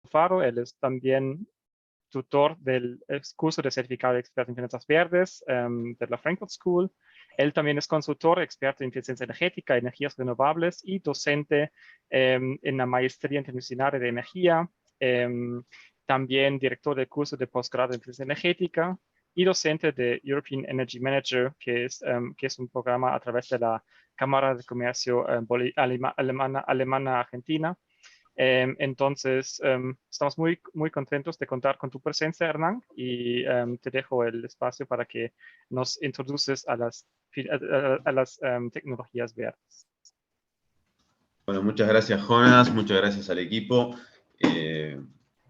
Alfaro. Él es también tutor del curso de certificado de experto en finanzas verdes de la Frankfurt School. Él también es consultor, experto en eficiencia energética, energías renovables y docente en la maestría interdisciplinaria de energía. También director del curso de posgrado en eficiencia energética y docente de European Energy Manager, que es un programa a través de la Cámara de Comercio Alemana-Argentina. Entonces, estamos muy contentos de contar con tu presencia, Hernán, y te dejo el espacio para que nos introduces a las tecnologías verdes. Bueno, muchas gracias, Jonas, muchas gracias al equipo.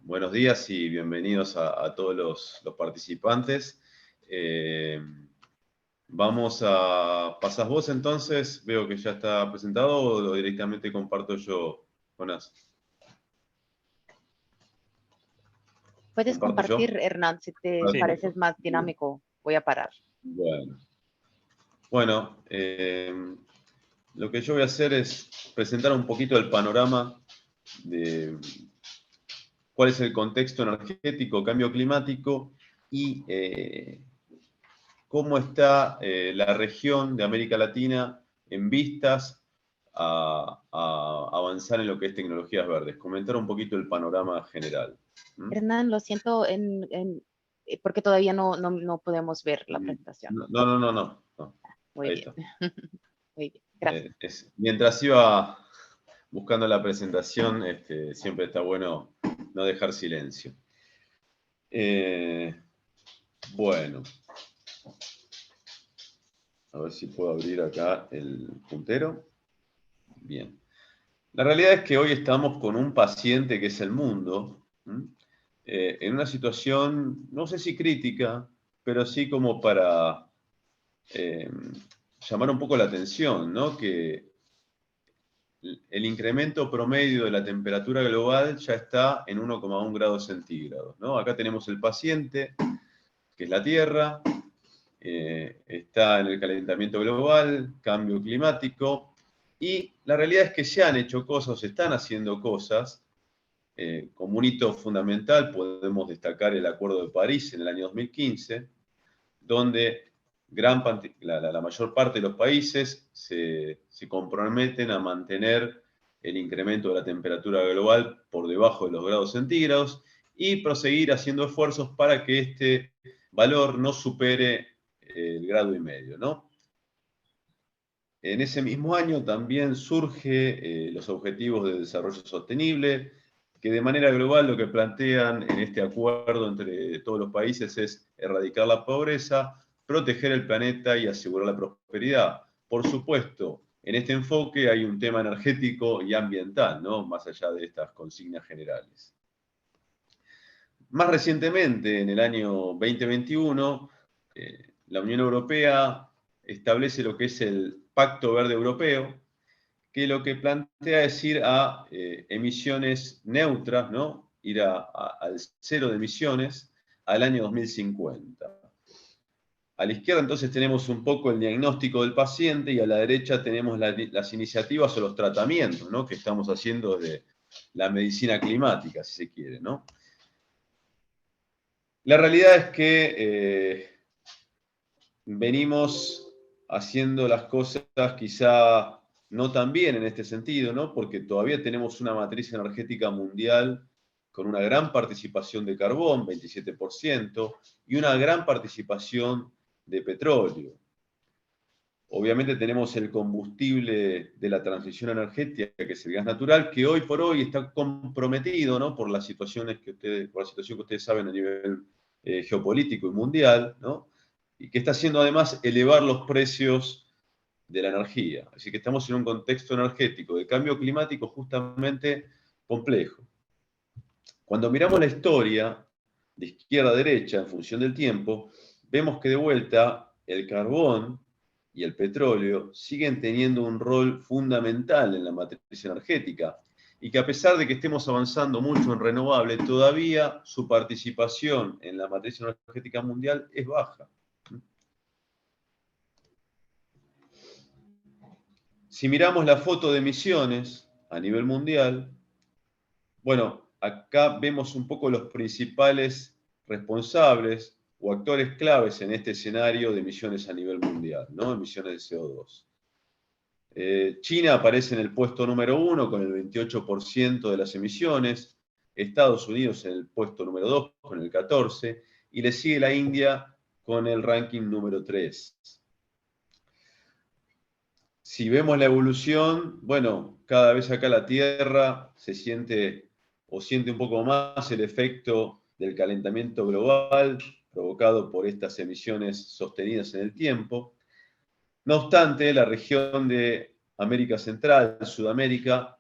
Buenos días y bienvenidos a todos los participantes. Vamos a... ¿Pasás vos entonces? Veo que ya está presentado o directamente comparto yo, Jonas. Puedes compartir, Hernán, si te parece más dinámico. Voy a parar. Bueno, lo que yo voy a hacer es presentar un poquito el panorama de cuál es el contexto energético, cambio climático y cómo está la región de América Latina en vistas a avanzar en lo que es tecnologías verdes. Comentar un poquito el panorama general. Hernán, lo siento porque todavía no podemos ver la presentación. No. Muy bien. Muy bien, gracias. Mientras iba buscando la presentación, siempre está bueno no dejar silencio. Bueno. A ver si puedo abrir acá el puntero. Bien. La realidad es que hoy estamos con un paciente que es el mundo, en una situación, no sé si crítica, pero sí como para llamar un poco la atención, ¿no? Que el incremento promedio de la temperatura global ya está en 1,1 grados centígrados, ¿no? Acá tenemos el paciente, que es la Tierra, está en el calentamiento global, cambio climático, y la realidad es que se han hecho cosas, se están haciendo cosas. Como un hito fundamental podemos destacar el Acuerdo de París en el año 2015, donde la mayor parte de los países se comprometen a mantener el incremento de la temperatura global por debajo de los grados centígrados y proseguir haciendo esfuerzos para que este valor no supere el 1,5 grados, ¿no? En ese mismo año también surge los Objetivos de Desarrollo Sostenible, que de manera global lo que plantean en este acuerdo entre todos los países es erradicar la pobreza, proteger el planeta y asegurar la prosperidad. Por supuesto, en este enfoque hay un tema energético y ambiental, ¿no? Más allá de estas consignas generales. Más recientemente, en el año 2021, la Unión Europea establece lo que es el Pacto Verde Europeo, que lo que plantea es ir a emisiones neutras, ¿no? Ir al cero de emisiones al año 2050. A la izquierda entonces tenemos un poco el diagnóstico del paciente y a la derecha tenemos las iniciativas o los tratamientos, ¿no? Que estamos haciendo desde la medicina climática, si se quiere, ¿no? La realidad es que venimos haciendo las cosas quizá no tan bien en este sentido, ¿no? Porque todavía tenemos una matriz energética mundial con una gran participación de carbón, 27%, y una gran participación de petróleo. Obviamente tenemos el combustible de la transición energética, que es el gas natural, que hoy por hoy está comprometido, ¿no? Por la situación que ustedes saben a nivel geopolítico y mundial, ¿no? Y que está haciendo además elevar los precios de la energía. Así que estamos en un contexto energético de cambio climático justamente complejo. Cuando miramos la historia de izquierda a derecha en función del tiempo, vemos que de vuelta el carbón y el petróleo siguen teniendo un rol fundamental en la matriz energética y que a pesar de que estemos avanzando mucho en renovable, todavía su participación en la matriz energética mundial es baja. Si miramos la foto de emisiones a nivel mundial, bueno, acá vemos un poco los principales responsables o actores claves en este escenario de emisiones a nivel mundial, ¿no? Emisiones de CO2. China aparece en el puesto número 1 con el 28% de las emisiones, Estados Unidos en el puesto número 2 con el 14%, y le sigue la India con el ranking número 3. Si vemos la evolución, bueno, cada vez acá la Tierra se siente o siente un poco más el efecto del calentamiento global provocado por estas emisiones sostenidas en el tiempo. No obstante, la región de América Central, Sudamérica,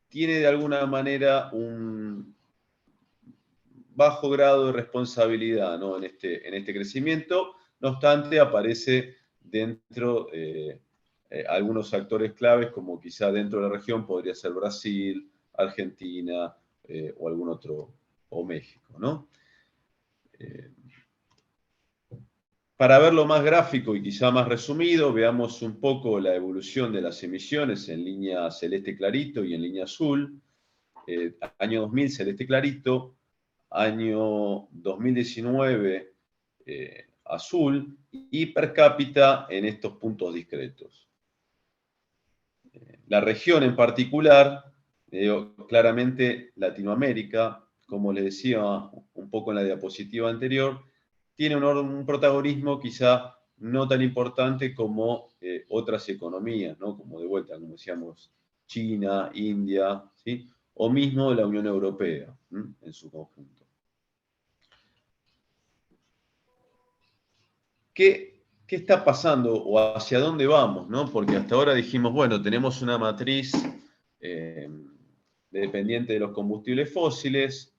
tiene de alguna manera un bajo grado de responsabilidad, ¿no? en este crecimiento. No obstante, aparece dentro algunos actores claves, como quizá dentro de la región podría ser Brasil, Argentina o algún otro, o México, ¿no? Para verlo más gráfico y quizá más resumido, veamos un poco la evolución de las emisiones en línea celeste clarito y en línea azul. Año 2000 celeste clarito, año 2019 azul, y per cápita en estos puntos discretos. La región en particular, claramente Latinoamérica, como les decía un poco en la diapositiva anterior, tiene un protagonismo quizá no tan importante como otras economías, ¿no? Como de vuelta, como decíamos, China, India, ¿sí? O mismo la Unión Europea, ¿sí? En su conjunto. ¿Qué está pasando o hacia dónde vamos, ¿no? Porque hasta ahora dijimos, bueno, tenemos una matriz dependiente de los combustibles fósiles,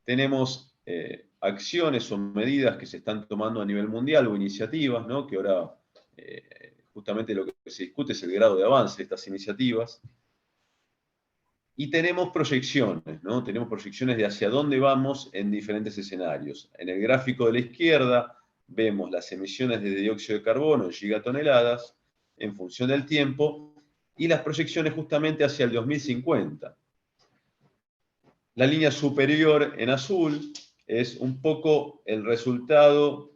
tenemos acciones o medidas que se están tomando a nivel mundial o iniciativas, ¿no? Que ahora justamente lo que se discute es el grado de avance de estas iniciativas. Y tenemos proyecciones, ¿no? Tenemos proyecciones de hacia dónde vamos en diferentes escenarios. En el gráfico de la izquierda vemos las emisiones de dióxido de carbono en gigatoneladas en función del tiempo y las proyecciones justamente hacia el 2050. La línea superior en azul es un poco el resultado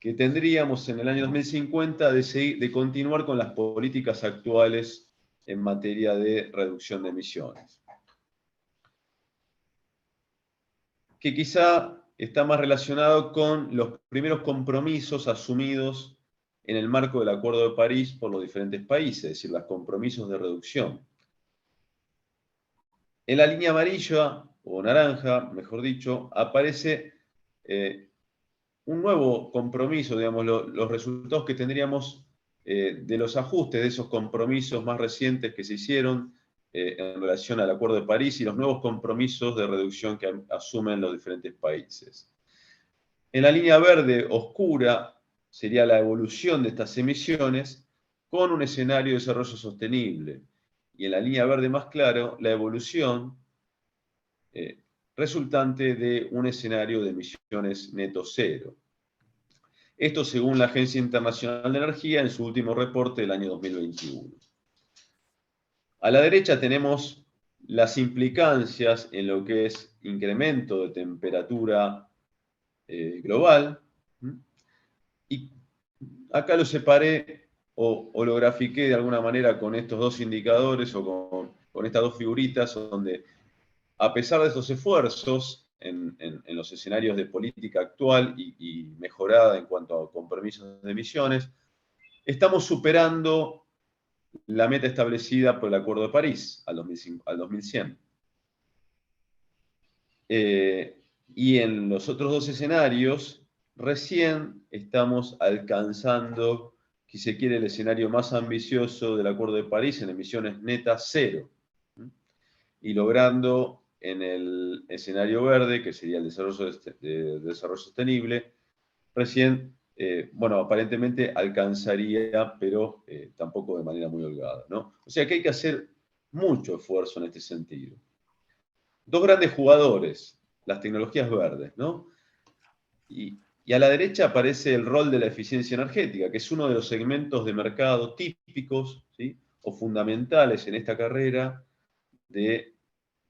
que tendríamos en el año 2050 de continuar con las políticas actuales en materia de reducción de emisiones. Que quizá está más relacionado con los primeros compromisos asumidos en el marco del Acuerdo de París por los diferentes países, es decir, los compromisos de reducción. En la línea amarilla, o naranja, mejor dicho, aparece un nuevo compromiso, digamos, los resultados que tendríamos de los ajustes de esos compromisos más recientes que se hicieron en relación al Acuerdo de París y los nuevos compromisos de reducción que asumen los diferentes países. En la línea verde oscura sería la evolución de estas emisiones con un escenario de desarrollo sostenible. Y en la línea verde más claro, la evolución resultante de un escenario de emisiones neto cero. Esto según la Agencia Internacional de Energía en su último reporte del año 2021. A la derecha tenemos las implicancias en lo que es incremento de temperatura global. Y acá lo separé o lo grafiqué de alguna manera con estos dos indicadores o con estas dos figuritas, donde a pesar de estos esfuerzos en los escenarios de política actual y mejorada en cuanto a compromisos de emisiones, estamos superando la meta establecida por el Acuerdo de París al 2100. Y en los otros dos escenarios, recién estamos alcanzando, si se quiere, el escenario más ambicioso del Acuerdo de París en emisiones netas cero. Y logrando en el escenario verde, que sería el desarrollo sostenible, recién, bueno, aparentemente alcanzaría, pero tampoco de manera muy holgada, ¿no? O sea que hay que hacer mucho esfuerzo en este sentido. Dos grandes jugadores, las tecnologías verdes, ¿no? Y a la derecha aparece el rol de la eficiencia energética, que es uno de los segmentos de mercado típicos, ¿sí? O fundamentales en esta carrera de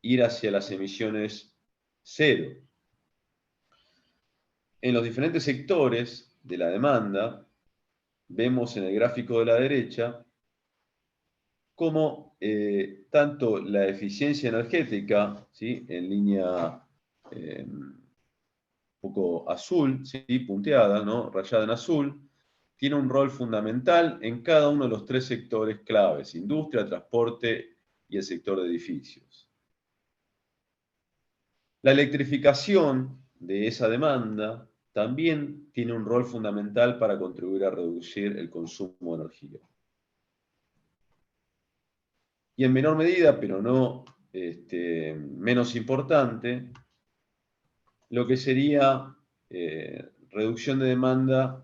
ir hacia las emisiones cero. En los diferentes sectores de la demanda, vemos en el gráfico de la derecha cómo tanto la eficiencia energética, ¿sí?, en línea un poco azul, ¿sí?, punteada, ¿no?, rayada en azul, tiene un rol fundamental en cada uno de los tres sectores claves: industria, transporte y el sector de edificios. La electrificación de esa demanda también tiene un rol fundamental para contribuir a reducir el consumo de energía. Y en menor medida, pero no menos importante, lo que sería reducción de demanda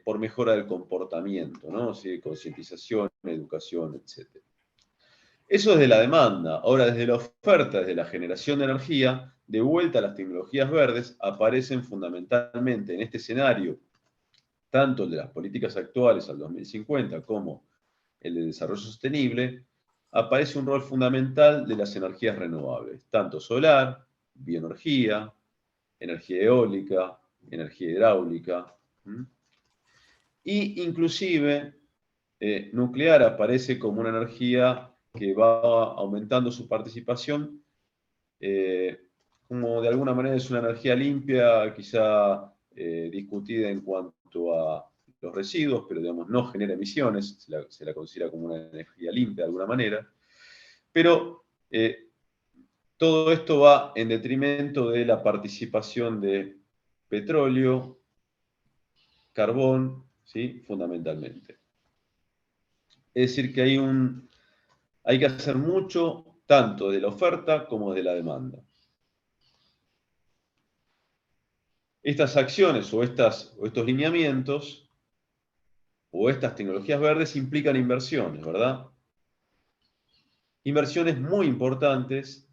por mejora del comportamiento, ¿no? ¿Sí? Concientización, educación, etc. Eso es de la demanda. Ahora, desde la oferta, desde la generación de energía, de vuelta a las tecnologías verdes, aparecen fundamentalmente en este escenario, tanto el de las políticas actuales al 2050 como el de desarrollo sostenible, aparece un rol fundamental de las energías renovables, tanto solar, bioenergía, energía eólica, energía hidráulica, y inclusive nuclear aparece como una energía que va aumentando su participación, como de alguna manera es una energía limpia, quizá discutida en cuanto a los residuos, pero digamos no genera emisiones, se la considera como una energía limpia de alguna manera. Pero todo esto va en detrimento de la participación de petróleo, carbón, ¿sí?, fundamentalmente. Es decir, que hay que hacer mucho, tanto de la oferta como de la demanda. Estas acciones o estos lineamientos o estas tecnologías verdes implican inversiones, ¿verdad? Inversiones muy importantes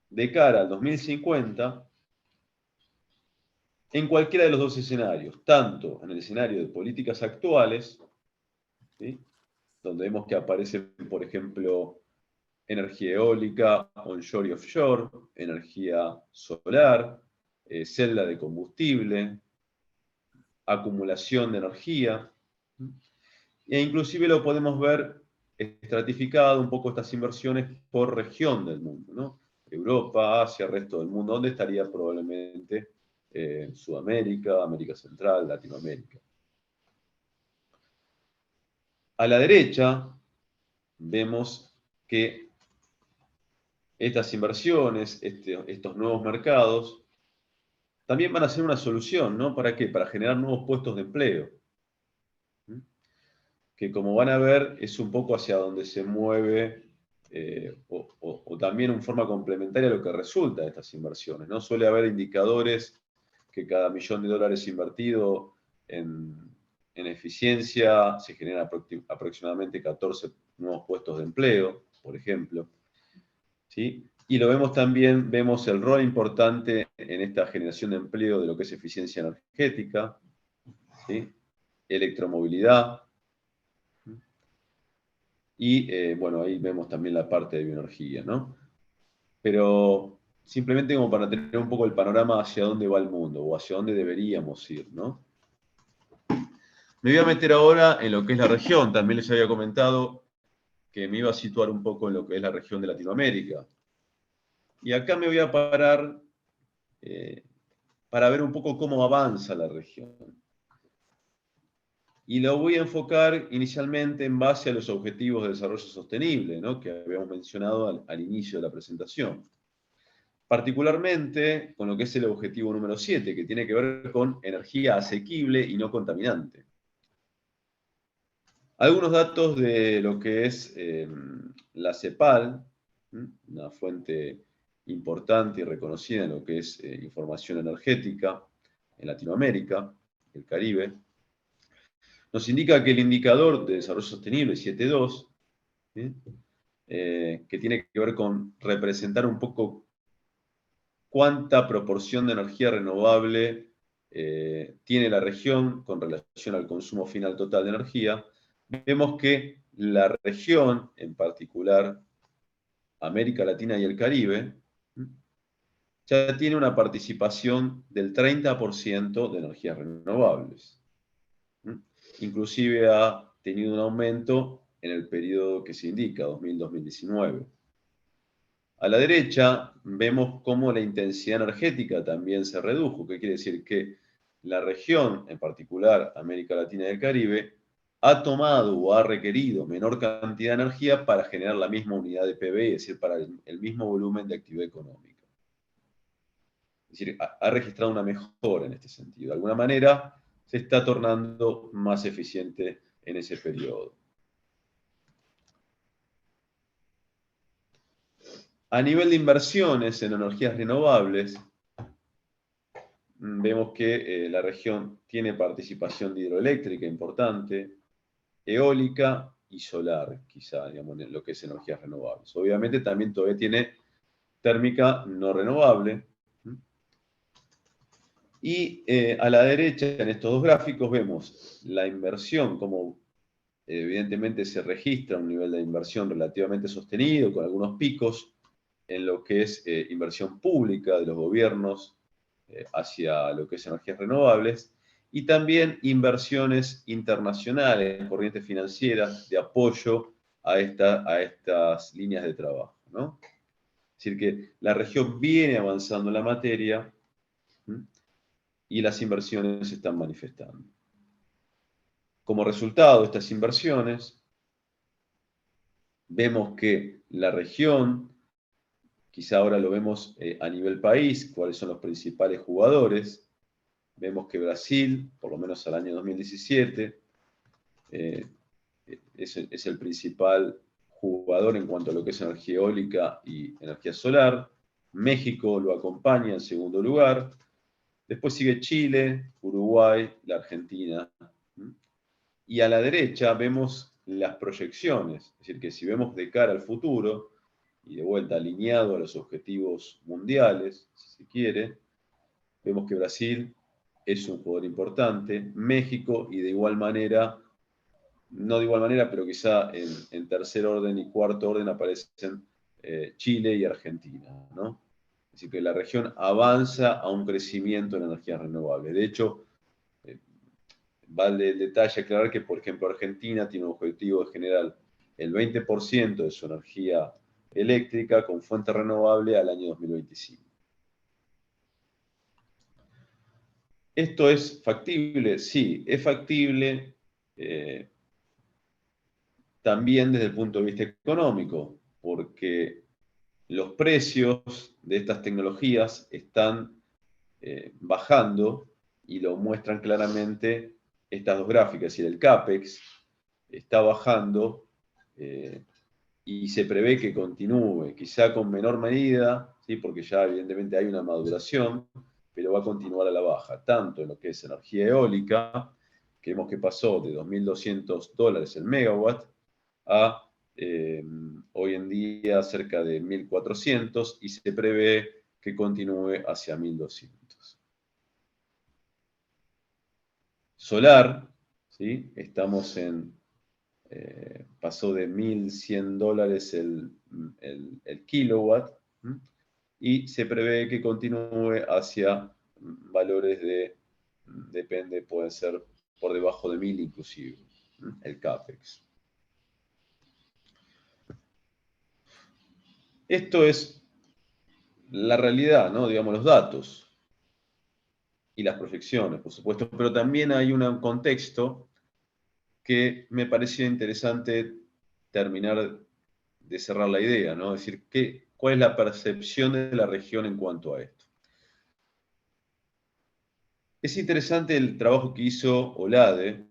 de cara al 2050 en cualquiera de los dos escenarios, tanto en el escenario de políticas actuales, ¿sí?, donde vemos que aparecen, por ejemplo, energía eólica, onshore y offshore, energía solar, celda de combustible, acumulación de energía, e inclusive lo podemos ver estratificado un poco estas inversiones por región del mundo, ¿no? Europa, Asia, resto del mundo, donde estaría probablemente Sudamérica, América Central, Latinoamérica. A la derecha vemos que estas inversiones, estos nuevos mercados, también van a ser una solución, ¿no? ¿Para qué? Para generar nuevos puestos de empleo. Que como van a ver, es un poco hacia donde se mueve, o también en forma complementaria a lo que resulta de estas inversiones, ¿no? Suele haber indicadores que cada $1.000.000 invertido en eficiencia se generan aproximadamente 14 nuevos puestos de empleo, por ejemplo, ¿sí? Y lo vemos también, vemos el rol importante en esta generación de empleo de lo que es eficiencia energética, ¿sí?, electromovilidad, y bueno, ahí vemos también la parte de bioenergía, ¿no? Pero simplemente como para tener un poco el panorama hacia dónde va el mundo, o hacia dónde deberíamos ir, ¿no? Me voy a meter ahora en lo que es la región. También les había comentado que me iba a situar un poco en lo que es la región de Latinoamérica. Y acá me voy a parar para ver un poco cómo avanza la región. Y lo voy a enfocar inicialmente en base a los objetivos de desarrollo sostenible, ¿no?, que habíamos mencionado al inicio de la presentación. Particularmente con lo que es el objetivo número 7, que tiene que ver con energía asequible y no contaminante. Algunos datos de lo que es la CEPAL, una fuente importante y reconocida en lo que es información energética en Latinoamérica, el Caribe, nos indica que el indicador de desarrollo sostenible 7.2, que tiene que ver con representar un poco cuánta proporción de energía renovable tiene la región con relación al consumo final total de energía, vemos que la región en particular América Latina y el Caribe, ya tiene una participación del 30% de energías renovables. Inclusive ha tenido un aumento en el periodo que se indica, 2000-2019. A la derecha vemos cómo la intensidad energética también se redujo, que quiere decir que la región, en particular América Latina y el Caribe, ha tomado o ha requerido menor cantidad de energía para generar la misma unidad de PBI, es decir, para el mismo volumen de actividad económica. Es decir, ha registrado una mejora en este sentido. De alguna manera se está tornando más eficiente en ese periodo. A nivel de inversiones en energías renovables, vemos que la región tiene participación de hidroeléctrica importante, eólica y solar, quizá, digamos, en lo que es energías renovables. Obviamente también todavía tiene térmica no renovable. Y a la derecha, en estos dos gráficos, vemos la inversión, como evidentemente se registra un nivel de inversión relativamente sostenido, con algunos picos, en lo que es inversión pública de los gobiernos hacia lo que es energías renovables, y también inversiones internacionales, corrientes financieras de apoyo a estas líneas de trabajo, ¿no? Es decir, que la región viene avanzando en la materia y las inversiones se están manifestando. Como resultado de estas inversiones, vemos que la región, quizá ahora lo vemos a nivel país, cuáles son los principales jugadores. Vemos que Brasil, por lo menos al año 2017, es el principal jugador en cuanto a lo que es energía eólica y energía solar. México lo acompaña en segundo lugar. Después sigue Chile, Uruguay, la Argentina. Y a la derecha vemos las proyecciones. Es decir, que si vemos de cara al futuro, y de vuelta alineado a los objetivos mundiales, si se quiere, vemos que Brasil es un jugador importante, México, y de igual manera, no de igual manera, pero quizá en tercer orden y cuarto orden aparecen Chile y Argentina, ¿no? Es decir, que la región avanza a un crecimiento en energías renovables. De hecho, vale el detalle aclarar que, por ejemplo, Argentina tiene un objetivo de generar el 20% de su energía eléctrica con fuente renovable al año 2025. ¿Esto es factible? Sí, es factible también desde el punto de vista económico, porque los precios de estas tecnologías están bajando y lo muestran claramente estas dos gráficas, es decir, el CAPEX está bajando y se prevé que continúe, quizá con menor medida, ¿sí? Porque ya evidentemente hay una maduración, pero va a continuar a la baja, tanto en lo que es energía eólica, que vemos que pasó de $2.200 el megawatt a hoy en día cerca de 1.400 y se prevé que continúe hacia 1.200. Solar, ¿sí? Estamos en, pasó de $1.100 el kilowatt, y se prevé que continúe hacia valores de, depende, puede ser por debajo de 1.000 inclusive, el CAPEX. Esto es la realidad, ¿no? Digamos, los datos y las proyecciones, por supuesto, pero también hay un contexto que me pareció interesante terminar de cerrar la idea, ¿no? Es decir, ¿cuál es la percepción de la región en cuanto a esto? Es interesante el trabajo que hizo OLADE,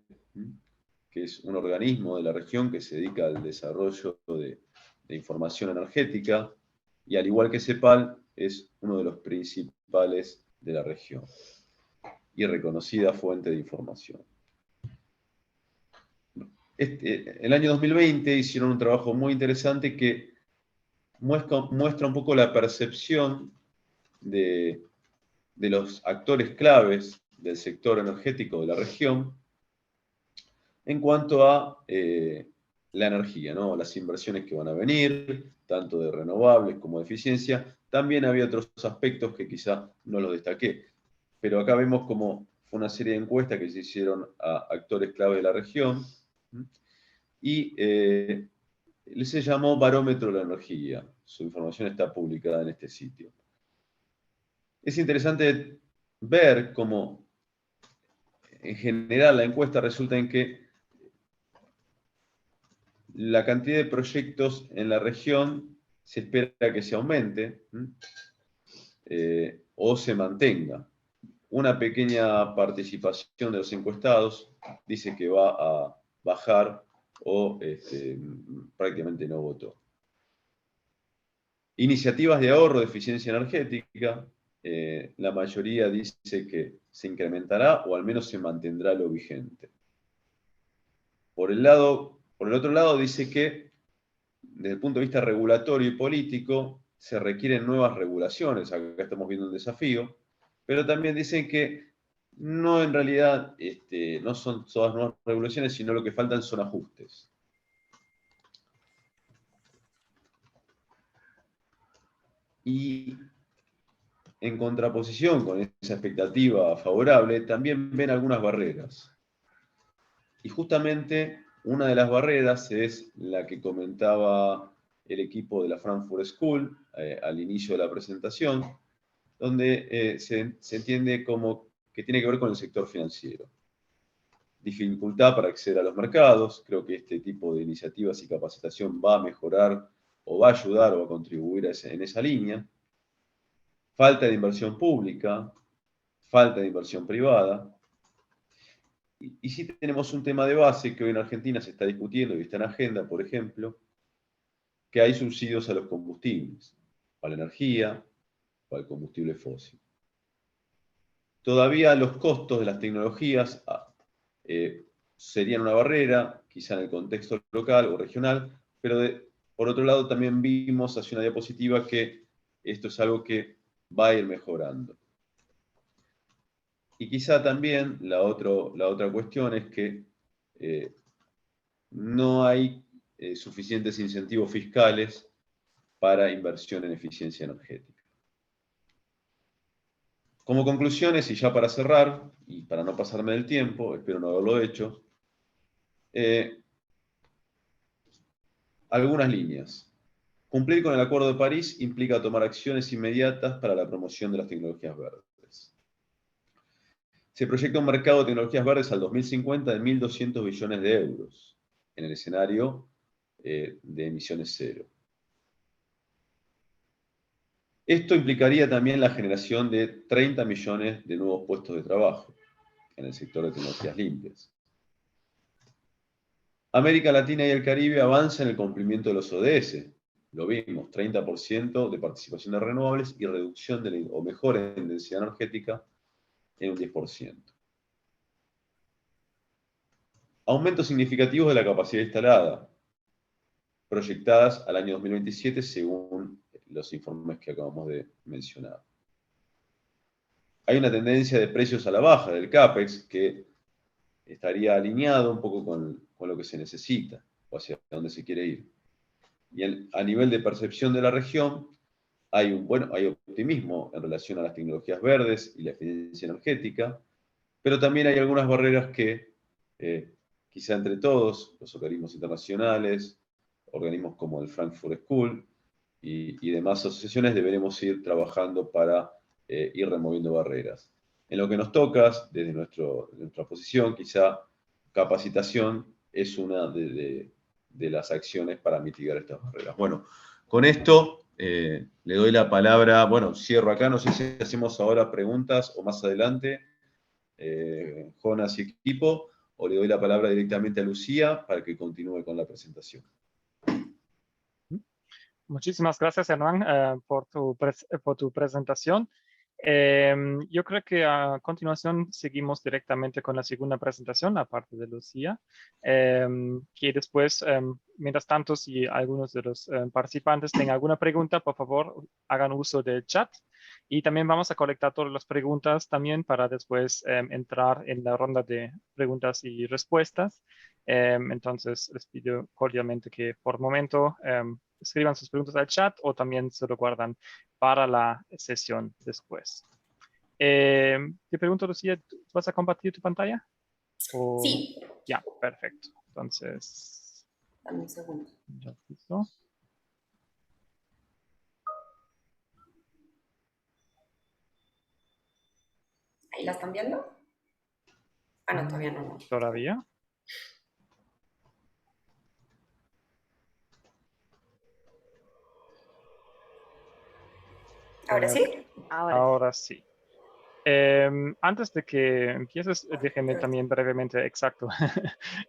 que es un organismo de la región que se dedica al desarrollo de información energética, y al igual que CEPAL, es uno de los principales de la región y reconocida fuente de información. El año 2020 hicieron un trabajo muy interesante que muestra un poco la percepción de los actores claves del sector energético de la región en cuanto a la energía, ¿no? Las inversiones que van a venir, tanto de renovables como de eficiencia. También había otros aspectos que quizá no los destaqué, pero acá vemos como fue una serie de encuestas que se hicieron a actores clave de la región, y se llamó Barómetro de la Energía. Su información está publicada en este sitio. Es interesante ver cómo, en general, la encuesta resulta en que la cantidad de proyectos en la región se espera que se aumente o se mantenga. Una pequeña participación de los encuestados dice que va a bajar o prácticamente no votó. Iniciativas de ahorro de eficiencia energética, la mayoría dice que se incrementará o al menos se mantendrá lo vigente. Por el otro lado dice que desde el punto de vista regulatorio y político se requieren nuevas regulaciones, acá estamos viendo un desafío, pero también dicen que no, en realidad no son todas nuevas regulaciones, sino lo que faltan son ajustes. Y en contraposición con esa expectativa favorable, también ven algunas barreras. Y justamente una de las barreras es la que comentaba el equipo de la Frankfurt School al inicio de la presentación, donde se entiende como que tiene que ver con el sector financiero. Dificultad para acceder a los mercados. Creo que este tipo de iniciativas y capacitación va a mejorar o va a ayudar o a contribuir en esa línea. Falta de inversión pública, falta de inversión privada. Y sí tenemos un tema de base que hoy en Argentina se está discutiendo y está en agenda, por ejemplo, que hay subsidios a los combustibles, a la energía o al combustible fósil. Todavía los costos de las tecnologías serían una barrera, quizá en el contexto local o regional, pero por otro lado también vimos hacia una diapositiva que esto es algo que va a ir mejorando. Y quizá también la otra cuestión es que no hay suficientes incentivos fiscales para inversión en eficiencia energética. Como conclusiones, y ya para cerrar, y para no pasarme del tiempo, espero no haberlo hecho, algunas líneas. Cumplir con el Acuerdo de París implica tomar acciones inmediatas para la promoción de las tecnologías verdes. Se proyecta un mercado de tecnologías verdes al 2050 de 1.200 billones de euros en el escenario de emisiones cero. Esto implicaría también la generación de 30 millones de nuevos puestos de trabajo en el sector de tecnologías limpias. América Latina y el Caribe avanzan en el cumplimiento de los ODS. Lo vimos, 30% de participación de renovables y reducción o mejora en densidad energética en un 10%. Aumentos significativos de la capacidad instalada, proyectadas al año 2027 según los informes que acabamos de mencionar. Hay una tendencia de precios a la baja del CAPEX que estaría alineado un poco con lo que se necesita o hacia dónde se quiere ir. Y a nivel de percepción de la región, hay optimismo en relación a las tecnologías verdes y la eficiencia energética, pero también hay algunas barreras que quizá entre todos, los organismos internacionales, organismos como el Frankfurt School y demás asociaciones, deberemos ir trabajando para ir removiendo barreras. En lo que nos toca, desde nuestra posición, quizá capacitación es una de las acciones para mitigar estas barreras. Bueno, con esto le doy la palabra, bueno, cierro acá, no sé si hacemos ahora preguntas o más adelante, Jonas y equipo, o le doy la palabra directamente a Lucía para que continúe con la presentación. Muchísimas gracias, Hernán, por tu presentación. Yo creo que a continuación seguimos directamente con la segunda presentación, aparte de Lucía, que después, mientras tanto, si algunos de los participantes tienen alguna pregunta, por favor, hagan uso del chat. Y también vamos a colectar todas las preguntas también para después entrar en la ronda de preguntas y respuestas. Entonces, les pido cordialmente que por momento escriban sus preguntas al chat o también se lo guardan para la sesión después. Te pregunto, Lucía, ¿tú vas a compartir tu pantalla? Sí. Ya, perfecto. Entonces, dame un segundo. ya listo. ¿Ahí la están viendo? Ah, no, todavía no. Todavía. ¿Ahora sí? Ahora sí. Antes de que empieces, déjenme también brevemente, exacto,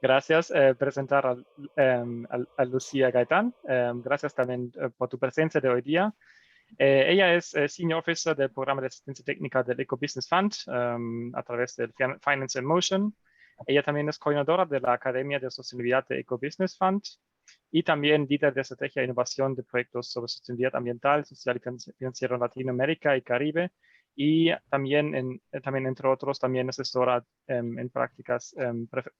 gracias, presentar a Lucía Gaitán. Gracias también por tu presencia de hoy día. Ella es Senior Officer del programa de asistencia técnica del Eco Business Fund a través del Finance in Motion. Ella también es coordinadora de la Academia de Sostenibilidad de Eco Business Fund y también líder de estrategia e innovación de proyectos sobre sostenibilidad ambiental, social y financiero en Latinoamérica y Caribe. Y también, entre otros, también asesora en prácticas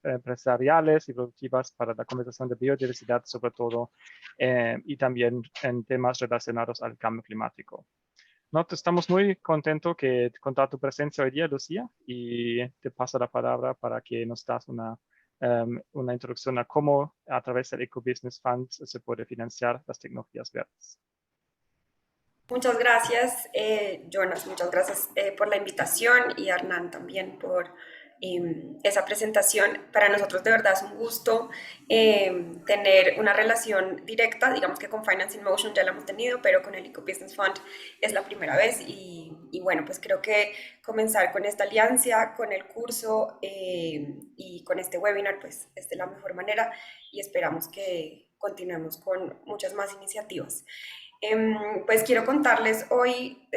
empresariales y productivas para la conservación de biodiversidad, sobre todo, y también en temas relacionados al cambio climático. No, estamos muy contentos de contar tu presencia hoy día, Lucía, y te paso la palabra para que nos das una introducción a cómo a través del Eco Business Fund se puede financiar las tecnologías verdes. Muchas gracias, Jonas, muchas gracias por la invitación y Hernán también por esa presentación. Para nosotros de verdad es un gusto tener una relación directa, digamos que con Finance in Motion ya la hemos tenido, pero con el Eco Business Fund es la primera vez y bueno, pues creo que comenzar con esta alianza, con el curso y con este webinar, pues es de la mejor manera y esperamos que continuemos con muchas más iniciativas. Pues quiero contarles hoy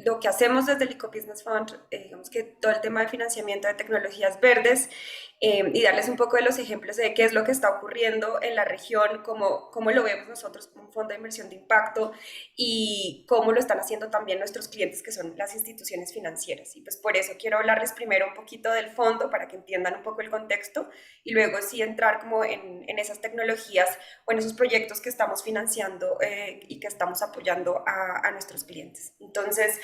lo que hacemos desde el Eco Business Fund, digamos que todo el tema de financiamiento de tecnologías verdes y darles un poco de los ejemplos de qué es lo que está ocurriendo en la región, cómo lo vemos nosotros como un fondo de inversión de impacto y cómo lo están haciendo también nuestros clientes que son las instituciones financieras. Y pues por eso quiero hablarles primero un poquito del fondo para que entiendan un poco el contexto y luego sí entrar como en esas tecnologías o en esos proyectos que estamos financiando y que estamos apoyando a nuestros clientes. Entonces,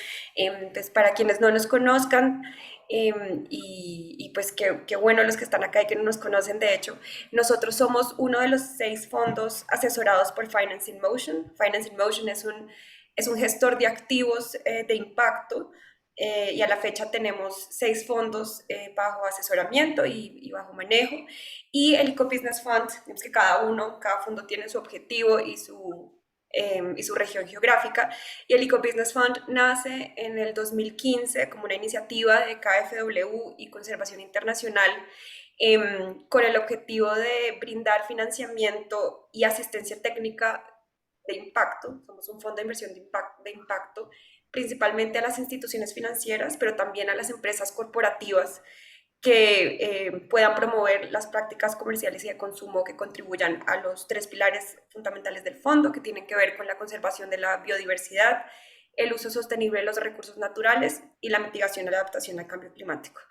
pues para quienes no nos conozcan, y pues qué bueno los que están acá y que no nos conocen, de hecho, nosotros somos uno de los 6 fondos asesorados por Finance in Motion. Finance in Motion es un gestor de activos de impacto y a la fecha tenemos 6 fondos bajo asesoramiento y bajo manejo. Y el Eco Business Fund, digamos que cada fondo tiene su objetivo y su región geográfica. Y el Eco Business Fund nace en el 2015 como una iniciativa de KfW y Conservación Internacional con el objetivo de brindar financiamiento y asistencia técnica de impacto. Somos un fondo de inversión de impacto principalmente a las instituciones financieras, pero también a las empresas corporativas que puedan promover las prácticas comerciales y de consumo que contribuyan a los 3 pilares fundamentales del fondo, que tienen que ver con la conservación de la biodiversidad, el uso sostenible de los recursos naturales y la mitigación y la adaptación al cambio climático.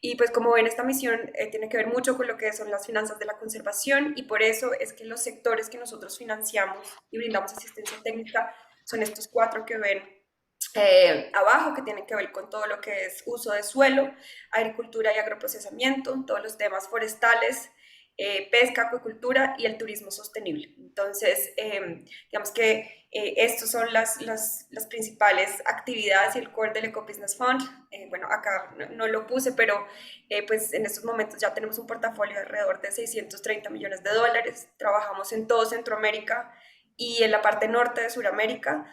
Y pues como ven, esta misión tiene que ver mucho con lo que son las finanzas de la conservación y por eso es que los sectores que nosotros financiamos y brindamos asistencia técnica son estos 4 que ven abajo, que tienen que ver con todo lo que es uso de suelo, agricultura y agroprocesamiento, todos los temas forestales, pesca, acuicultura y el turismo sostenible. Entonces, digamos que estas son las principales actividades y el core del Eco Business Fund. Bueno, acá no lo puse, pero pues en estos momentos ya tenemos un portafolio de alrededor de $630 millones. Trabajamos en todo Centroamérica y en la parte norte de Sudamérica,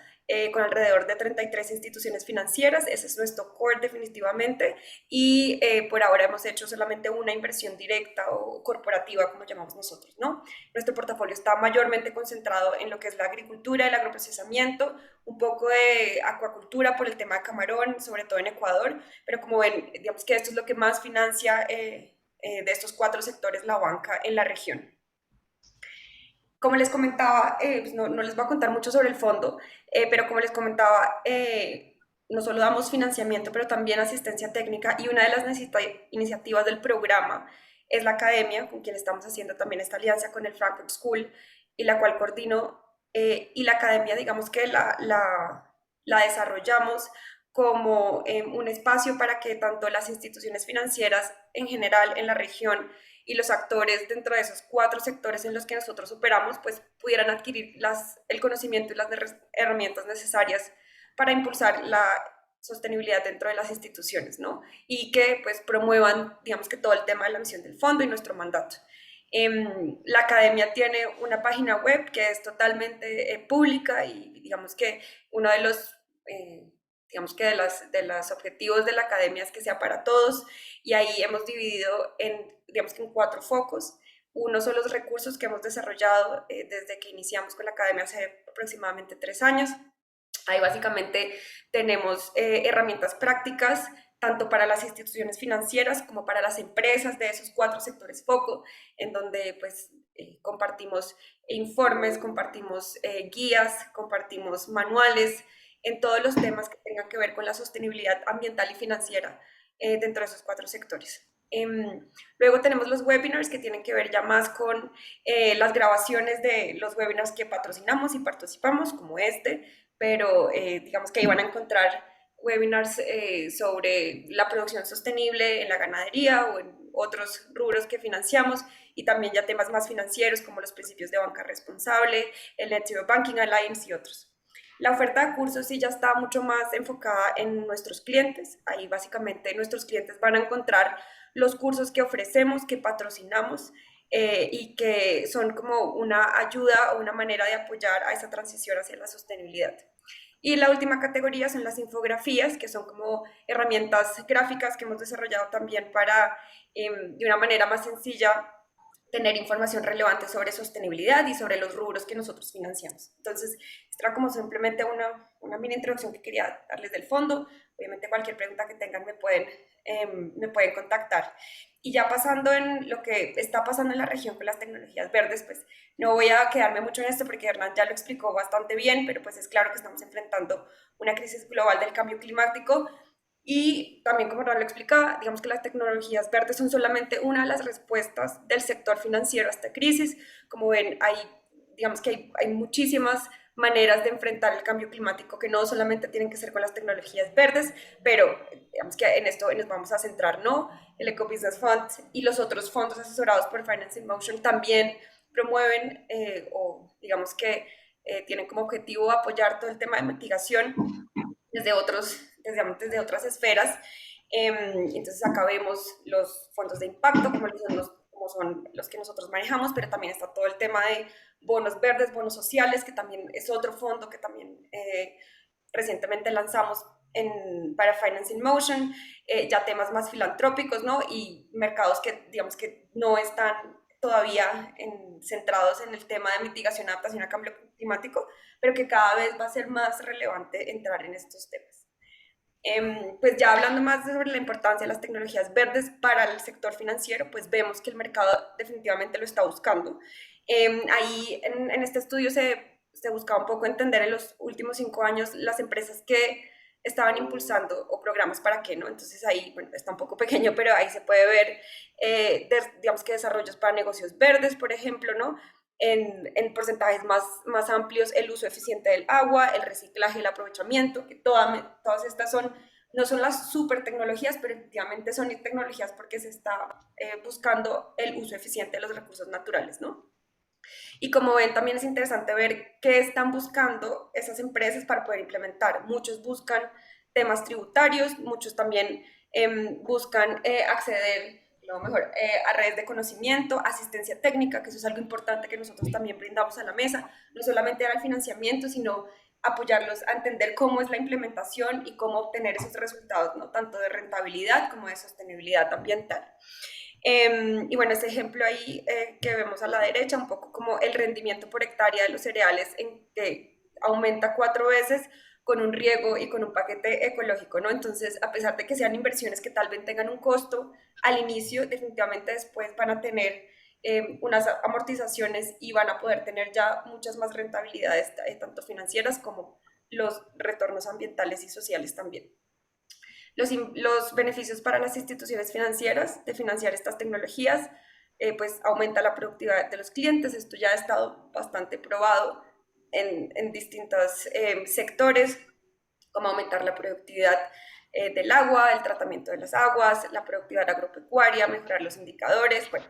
con alrededor de 33 instituciones financieras. Ese es nuestro core definitivamente y por ahora hemos hecho solamente una inversión directa o corporativa, como llamamos nosotros, ¿no? Nuestro portafolio está mayormente concentrado en lo que es la agricultura, el agroprocesamiento, un poco de acuacultura por el tema de camarón, sobre todo en Ecuador, pero como ven, digamos que esto es lo que más financia de estos 4 sectores la banca en la región. Como les comentaba, pues no les voy a contar mucho sobre el fondo, pero como les comentaba, no solo damos financiamiento, pero también asistencia técnica y una de las iniciativas del programa es la academia, con quien estamos haciendo también esta alianza con el Frankfurt School, y la cual coordino, y la academia, digamos que la desarrollamos como un espacio para que tanto las instituciones financieras en general en la región y los actores dentro de esos 4 sectores en los que nosotros operamos, pues pudieran adquirir el conocimiento y las herramientas necesarias para impulsar la sostenibilidad dentro de las instituciones, ¿no? Y que pues promuevan, digamos que todo el tema de la misión del fondo y nuestro mandato. La academia tiene una página web que es totalmente pública y digamos que uno de los digamos que de los objetivos de la academia es que sea para todos, y ahí hemos dividido digamos que en 4 focos. Uno son los recursos que hemos desarrollado desde que iniciamos con la academia hace aproximadamente 3 años. Ahí básicamente tenemos herramientas prácticas tanto para las instituciones financieras como para las empresas de esos 4 sectores foco, en donde pues compartimos informes, compartimos guías, compartimos manuales en todos los temas que tengan que ver con la sostenibilidad ambiental y financiera dentro de esos 4 sectores. Luego tenemos los webinars que tienen que ver ya más con las grabaciones de los webinars que patrocinamos y participamos, como este, pero digamos que ahí van a encontrar webinars sobre la producción sostenible en la ganadería o en otros rubros que financiamos, y también ya temas más financieros como los principios de banca responsable, el Net Zero Banking Alliance y otros. La oferta de cursos sí ya está mucho más enfocada en nuestros clientes. Ahí básicamente nuestros clientes van a encontrar los cursos que ofrecemos, que patrocinamos y que son como una ayuda o una manera de apoyar a esa transición hacia la sostenibilidad. Y la última categoría son las infografías, que son como herramientas gráficas que hemos desarrollado también para, de una manera más sencilla, tener información relevante sobre sostenibilidad y sobre los rubros que nosotros financiamos. Entonces, esta era como simplemente una mini introducción que quería darles del fondo. Obviamente cualquier pregunta que tengan me pueden contactar. Y ya pasando en lo que está pasando en la región con las tecnologías verdes, pues no voy a quedarme mucho en esto porque Hernán ya lo explicó bastante bien, pero pues es claro que estamos enfrentando una crisis global del cambio climático. Y también, como Hernán lo explicaba, digamos que las tecnologías verdes son solamente una de las respuestas del sector financiero a esta crisis. Como ven, digamos que hay muchísimas maneras de enfrentar el cambio climático que no solamente tienen que ser con las tecnologías verdes, pero digamos que en esto nos vamos a centrar, ¿no? El Eco Business Fund y los otros fondos asesorados por Finance in Motion también promueven o digamos que tienen como objetivo apoyar todo el tema de mitigación desde otras esferas. Entonces acá vemos los fondos de impacto, como son los que nosotros manejamos, pero también está todo el tema de bonos verdes, bonos sociales, que también es otro fondo que también recientemente lanzamos para Finance in Motion, ya temas más filantrópicos, ¿no? Y mercados que digamos que no están todavía centrados en el tema de mitigación y adaptación al cambio climático, pero que cada vez va a ser más relevante entrar en estos temas. Pues ya hablando más sobre la importancia de las tecnologías verdes para el sector financiero, pues vemos que el mercado definitivamente lo está buscando. Ahí en este estudio se buscaba un poco entender en los últimos 5 años las empresas que estaban impulsando o programas para qué, ¿no? Entonces ahí, bueno, está un poco pequeño, pero ahí se puede ver, digamos que desarrollos para negocios verdes, por ejemplo, ¿no? En porcentajes más amplios, el uso eficiente del agua, el reciclaje y el aprovechamiento, que todas estas no son las super tecnologías, pero efectivamente son tecnologías porque se está buscando el uso eficiente de los recursos naturales, ¿no? Y como ven, también es interesante ver qué están buscando esas empresas para poder implementar. Muchos buscan temas tributarios, muchos también buscan acceder a redes de conocimiento, asistencia técnica, que eso es algo importante que nosotros también brindamos a la mesa, no solamente dar el financiamiento, sino apoyarlos a entender cómo es la implementación y cómo obtener esos resultados, ¿no? Tanto de rentabilidad como de sostenibilidad ambiental. Y bueno, ese ejemplo ahí que vemos a la derecha, un poco como el rendimiento por hectárea de los cereales que aumenta 4 veces con un riego y con un paquete ecológico, ¿no? Entonces, a pesar de que sean inversiones que tal vez tengan un costo al inicio, definitivamente después van a tener unas amortizaciones y van a poder tener ya muchas más rentabilidades, tanto financieras como los retornos ambientales y sociales también. Los beneficios para las instituciones financieras de financiar estas tecnologías pues aumenta la productividad de los clientes. Esto ya ha estado bastante probado en distintos sectores, como aumentar la productividad del agua, el tratamiento de las aguas, la productividad agropecuaria, mejorar los indicadores, bueno,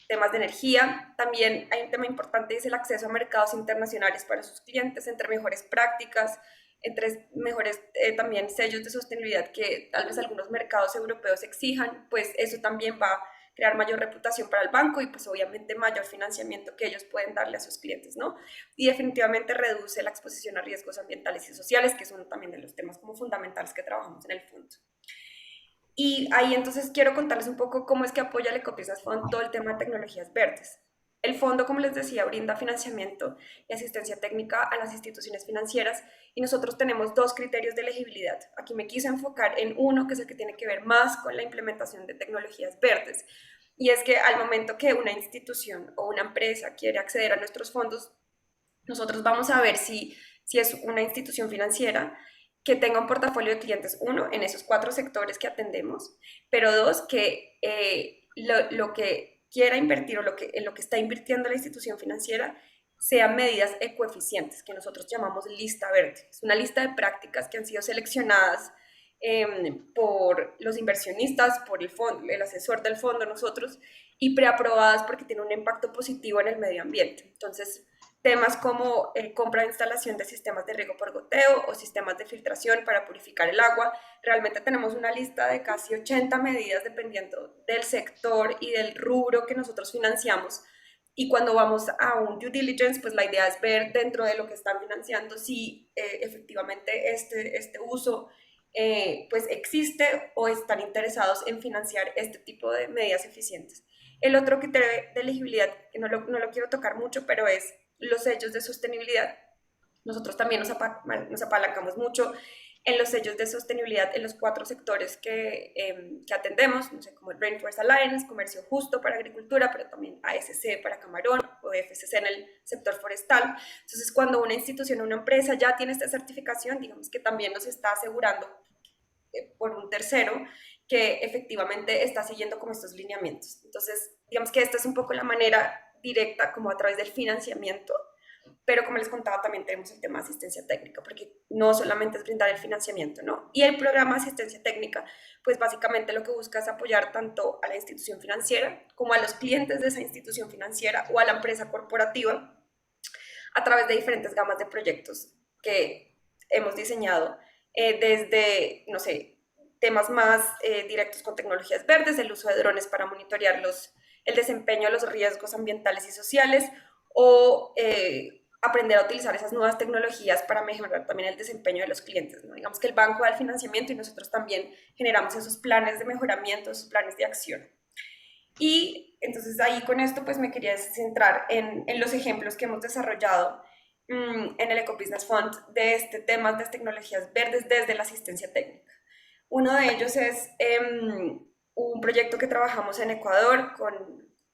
temas de energía. También hay un tema importante, es el acceso a mercados internacionales para sus clientes, entre mejores prácticas, entre mejores también sellos de sostenibilidad que tal vez algunos mercados europeos exijan, pues eso también va a crear mayor reputación para el banco y pues obviamente mayor financiamiento que ellos pueden darle a sus clientes, ¿no? Y definitivamente reduce la exposición a riesgos ambientales y sociales, que son también de los temas como fundamentales que trabajamos en el fondo. Y ahí entonces quiero contarles un poco cómo es que apoya el Ecobusiness Fund todo el tema de tecnologías verdes. El fondo, como les decía, brinda financiamiento y asistencia técnica a las instituciones financieras y nosotros tenemos dos criterios de elegibilidad. Aquí me quise enfocar en uno, que es el que tiene que ver más con la implementación de tecnologías verdes. Y es que al momento que una institución o una empresa quiere acceder a nuestros fondos, nosotros vamos a ver si es una institución financiera que tenga un portafolio de clientes, uno, en esos 4 sectores que atendemos, pero dos, que lo que quiera invertir o en lo que está invirtiendo la institución financiera sean medidas ecoeficientes, que nosotros llamamos lista verde. Es una lista de prácticas que han sido seleccionadas por los inversionistas, por el fondo, el asesor del fondo, nosotros, y preaprobadas porque tienen un impacto positivo en el medio ambiente. Entonces, temas como compra e instalación de sistemas de riego por goteo o sistemas de filtración para purificar el agua. Realmente tenemos una lista de casi 80 medidas dependiendo del sector y del rubro que nosotros financiamos. Y cuando vamos a un due diligence, pues la idea es ver dentro de lo que están financiando si efectivamente este uso pues existe o están interesados en financiar este tipo de medidas eficientes. El otro criterio de elegibilidad, que no lo quiero tocar mucho, pero es los sellos de sostenibilidad. Nosotros también nos apalancamos mucho en los sellos de sostenibilidad en los 4 sectores que atendemos, no sé, como el Rainforest Alliance, Comercio Justo para Agricultura, pero también ASC para Camarón o FSC en el sector forestal. Entonces, cuando una institución o una empresa ya tiene esta certificación, digamos que también nos está asegurando por un tercero que efectivamente está siguiendo como estos lineamientos. Entonces, digamos que esta es un poco la manera directa como a través del financiamiento, pero como les contaba también tenemos el tema de asistencia técnica, porque no solamente es brindar el financiamiento, ¿no? Y el programa de asistencia técnica, pues básicamente lo que busca es apoyar tanto a la institución financiera como a los clientes de esa institución financiera o a la empresa corporativa a través de diferentes gamas de proyectos que hemos diseñado, desde, no sé, temas más directos con tecnologías verdes, el uso de drones para monitorear el desempeño de los riesgos ambientales y sociales, o aprender a utilizar esas nuevas tecnologías para mejorar también el desempeño de los clientes, ¿no? Digamos que el banco da el financiamiento y nosotros también generamos esos planes de mejoramiento, esos planes de acción. Y entonces ahí con esto pues me quería centrar en los ejemplos que hemos desarrollado en el Ecobusiness Fund de este tema de tecnologías verdes desde la asistencia técnica. Uno de ellos es un proyecto que trabajamos en Ecuador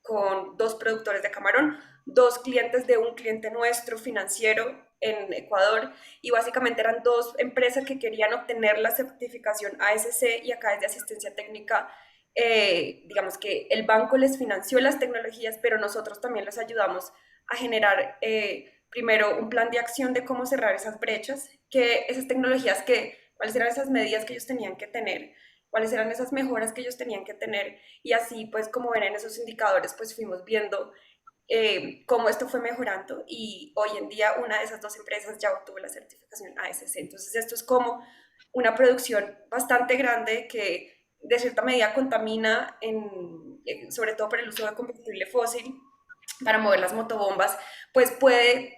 con 2 productores de camarón, 2 clientes de un cliente nuestro financiero en Ecuador, y básicamente eran 2 empresas que querían obtener la certificación ASC, y acá es de asistencia técnica. Digamos que el banco les financió las tecnologías, pero nosotros también les ayudamos a generar primero un plan de acción de cómo cerrar esas brechas, que esas tecnologías, cuáles eran esas medidas que ellos tenían que tener, cuáles eran esas mejoras que ellos tenían que tener, y así pues como ven en esos indicadores pues fuimos viendo cómo esto fue mejorando, y hoy en día una de esas 2 empresas ya obtuvo la certificación ASC. Entonces esto es como una producción bastante grande que de cierta medida contamina, sobre todo por el uso de combustible fósil para mover las motobombas, pues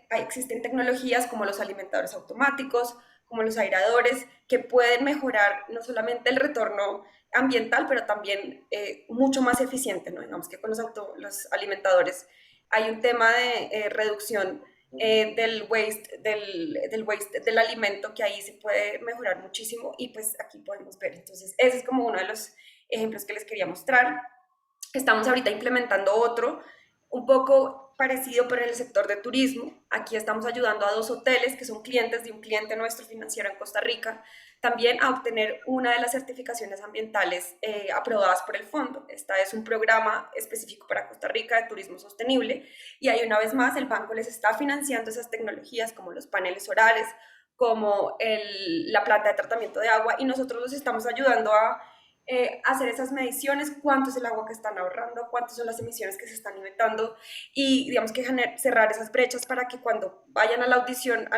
existen tecnologías como los alimentadores automáticos, como los airadores, que pueden mejorar no solamente el retorno ambiental, pero también mucho más eficiente, ¿no? Digamos que con los alimentadores hay un tema de reducción del waste del alimento, que ahí se puede mejorar muchísimo, y pues aquí podemos ver. Entonces ese es como uno de los ejemplos que les quería mostrar. Estamos ahorita implementando otro, un poco parecido, pero en el sector de turismo. Aquí estamos ayudando a 2 hoteles que son clientes de un cliente nuestro financiero en Costa Rica, también a obtener una de las certificaciones ambientales aprobadas por el fondo. Este es un programa específico para Costa Rica de turismo sostenible, y ahí una vez más el banco les está financiando esas tecnologías como los paneles solares, como la planta de tratamiento de agua, y nosotros los estamos ayudando a hacer esas mediciones, cuánto es el agua que están ahorrando, cuántas son las emisiones que se están evitando, y digamos que cerrar esas brechas para que cuando vayan a la audición,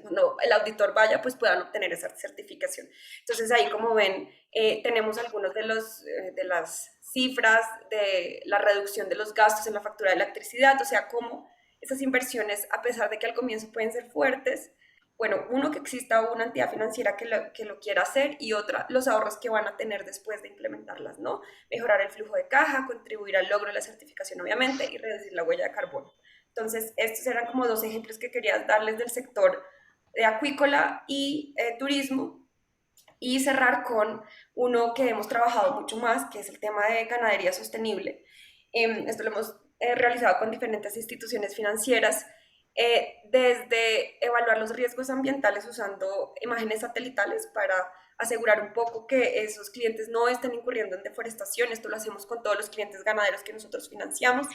cuando el auditor vaya, pues puedan obtener esa certificación. Entonces ahí, como ven, tenemos algunos de las cifras de la reducción de los gastos en la factura de electricidad, o sea, cómo esas inversiones, a pesar de que al comienzo pueden ser fuertes, bueno, uno, que exista una entidad financiera que lo quiera hacer, y otra, los ahorros que van a tener después de implementarlas, ¿no? Mejorar el flujo de caja, contribuir al logro de la certificación, obviamente, y reducir la huella de carbono. Entonces, estos eran como 2 ejemplos que quería darles del sector de acuícola y turismo, y cerrar con uno que hemos trabajado mucho más, que es el tema de ganadería sostenible. Esto lo hemos realizado con diferentes instituciones financieras, desde evaluar los riesgos ambientales usando imágenes satelitales para asegurar un poco que esos clientes no estén incurriendo en deforestación. Esto lo hacemos con todos los clientes ganaderos que nosotros financiamos.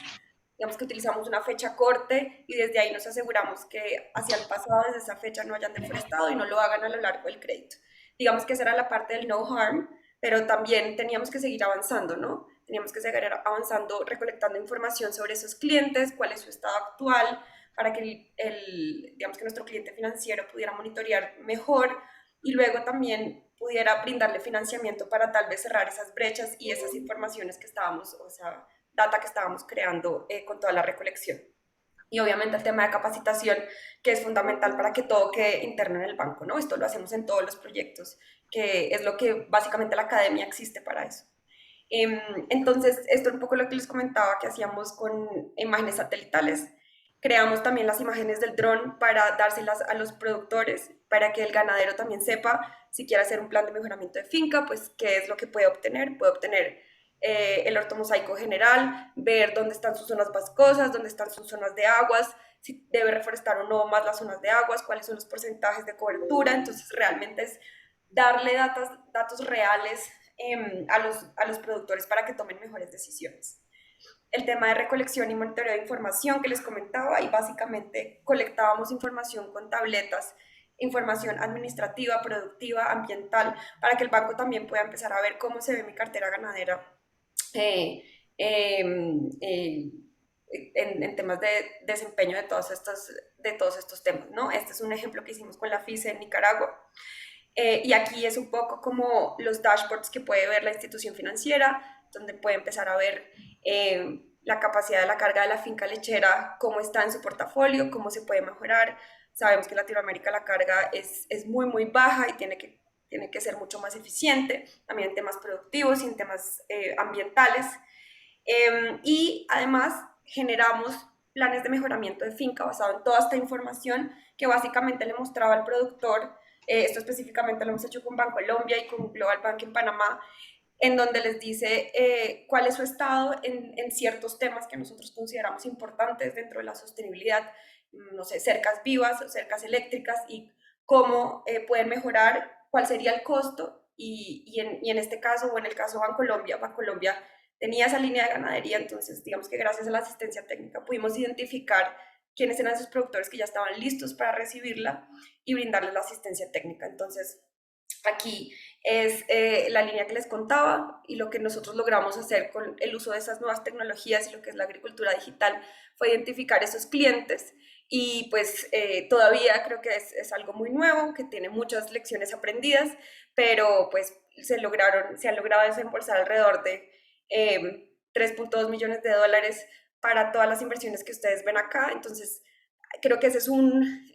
Digamos que utilizamos una fecha corte, y desde ahí nos aseguramos que hacia el pasado, desde esa fecha, no hayan deforestado y no lo hagan a lo largo del crédito. Digamos que esa era la parte del no harm, pero también teníamos que seguir avanzando, ¿no? Teníamos que seguir avanzando, recolectando información sobre esos clientes, cuál es su estado actual, para que digamos que nuestro cliente financiero pudiera monitorear mejor, y luego también pudiera brindarle financiamiento para tal vez cerrar esas brechas y esas informaciones que estábamos, o sea, data que estábamos creando con toda la recolección. Y obviamente el tema de capacitación, que es fundamental para que todo quede interno en el banco, ¿no? Esto lo hacemos en todos los proyectos, que es lo que básicamente la academia existe para eso. Entonces, esto es un poco lo que les comentaba que hacíamos con imágenes satelitales. Creamos también las imágenes del dron para dárselas a los productores, para que el ganadero también sepa, si quiere hacer un plan de mejoramiento de finca, pues qué es lo que puede obtener. Puede obtener el ortomosaico general, ver dónde están sus zonas boscosas, dónde están sus zonas de aguas, si debe reforestar o no más las zonas de aguas, cuáles son los porcentajes de cobertura. Entonces, realmente es darle datos reales a los productores para que tomen mejores decisiones. El tema de recolección y monitoreo de información que les comentaba, y básicamente colectábamos información con tabletas, información administrativa, productiva, ambiental, para que el banco también pueda empezar a ver cómo se ve mi cartera ganadera en temas de desempeño de todos estos temas, ¿no? Este es un ejemplo que hicimos con la FICE en Nicaragua. Y aquí es un poco como los dashboards que puede ver la institución financiera, donde puede empezar a ver la capacidad de la carga de la finca lechera, cómo está en su portafolio, cómo se puede mejorar. Sabemos que en Latinoamérica la carga es muy, muy baja y tiene que ser mucho más eficiente, también en temas productivos y en temas ambientales. Y además generamos planes de mejoramiento de finca basado en toda esta información que básicamente le mostraba al productor. Esto específicamente lo hemos hecho con Bancolombia y con Global Bank en Panamá, en donde les dice cuál es su estado en ciertos temas que nosotros consideramos importantes dentro de la sostenibilidad, no sé, cercas vivas o cercas eléctricas, y cómo pueden mejorar, cuál sería el costo, y en este caso, o en el caso de Bancolombia tenía esa línea de ganadería. Entonces digamos que gracias a la asistencia técnica pudimos identificar quiénes eran esos productores que ya estaban listos para recibirla y brindarles la asistencia técnica. Entonces, aquí es la línea que les contaba, y lo que nosotros logramos hacer con el uso de esas nuevas tecnologías y lo que es la agricultura digital fue identificar esos clientes, y pues todavía creo que es algo muy nuevo, que tiene muchas lecciones aprendidas, pero pues se han logrado desembolsar alrededor de 3.2 millones de dólares para todas las inversiones que ustedes ven acá. Entonces, creo que ese es un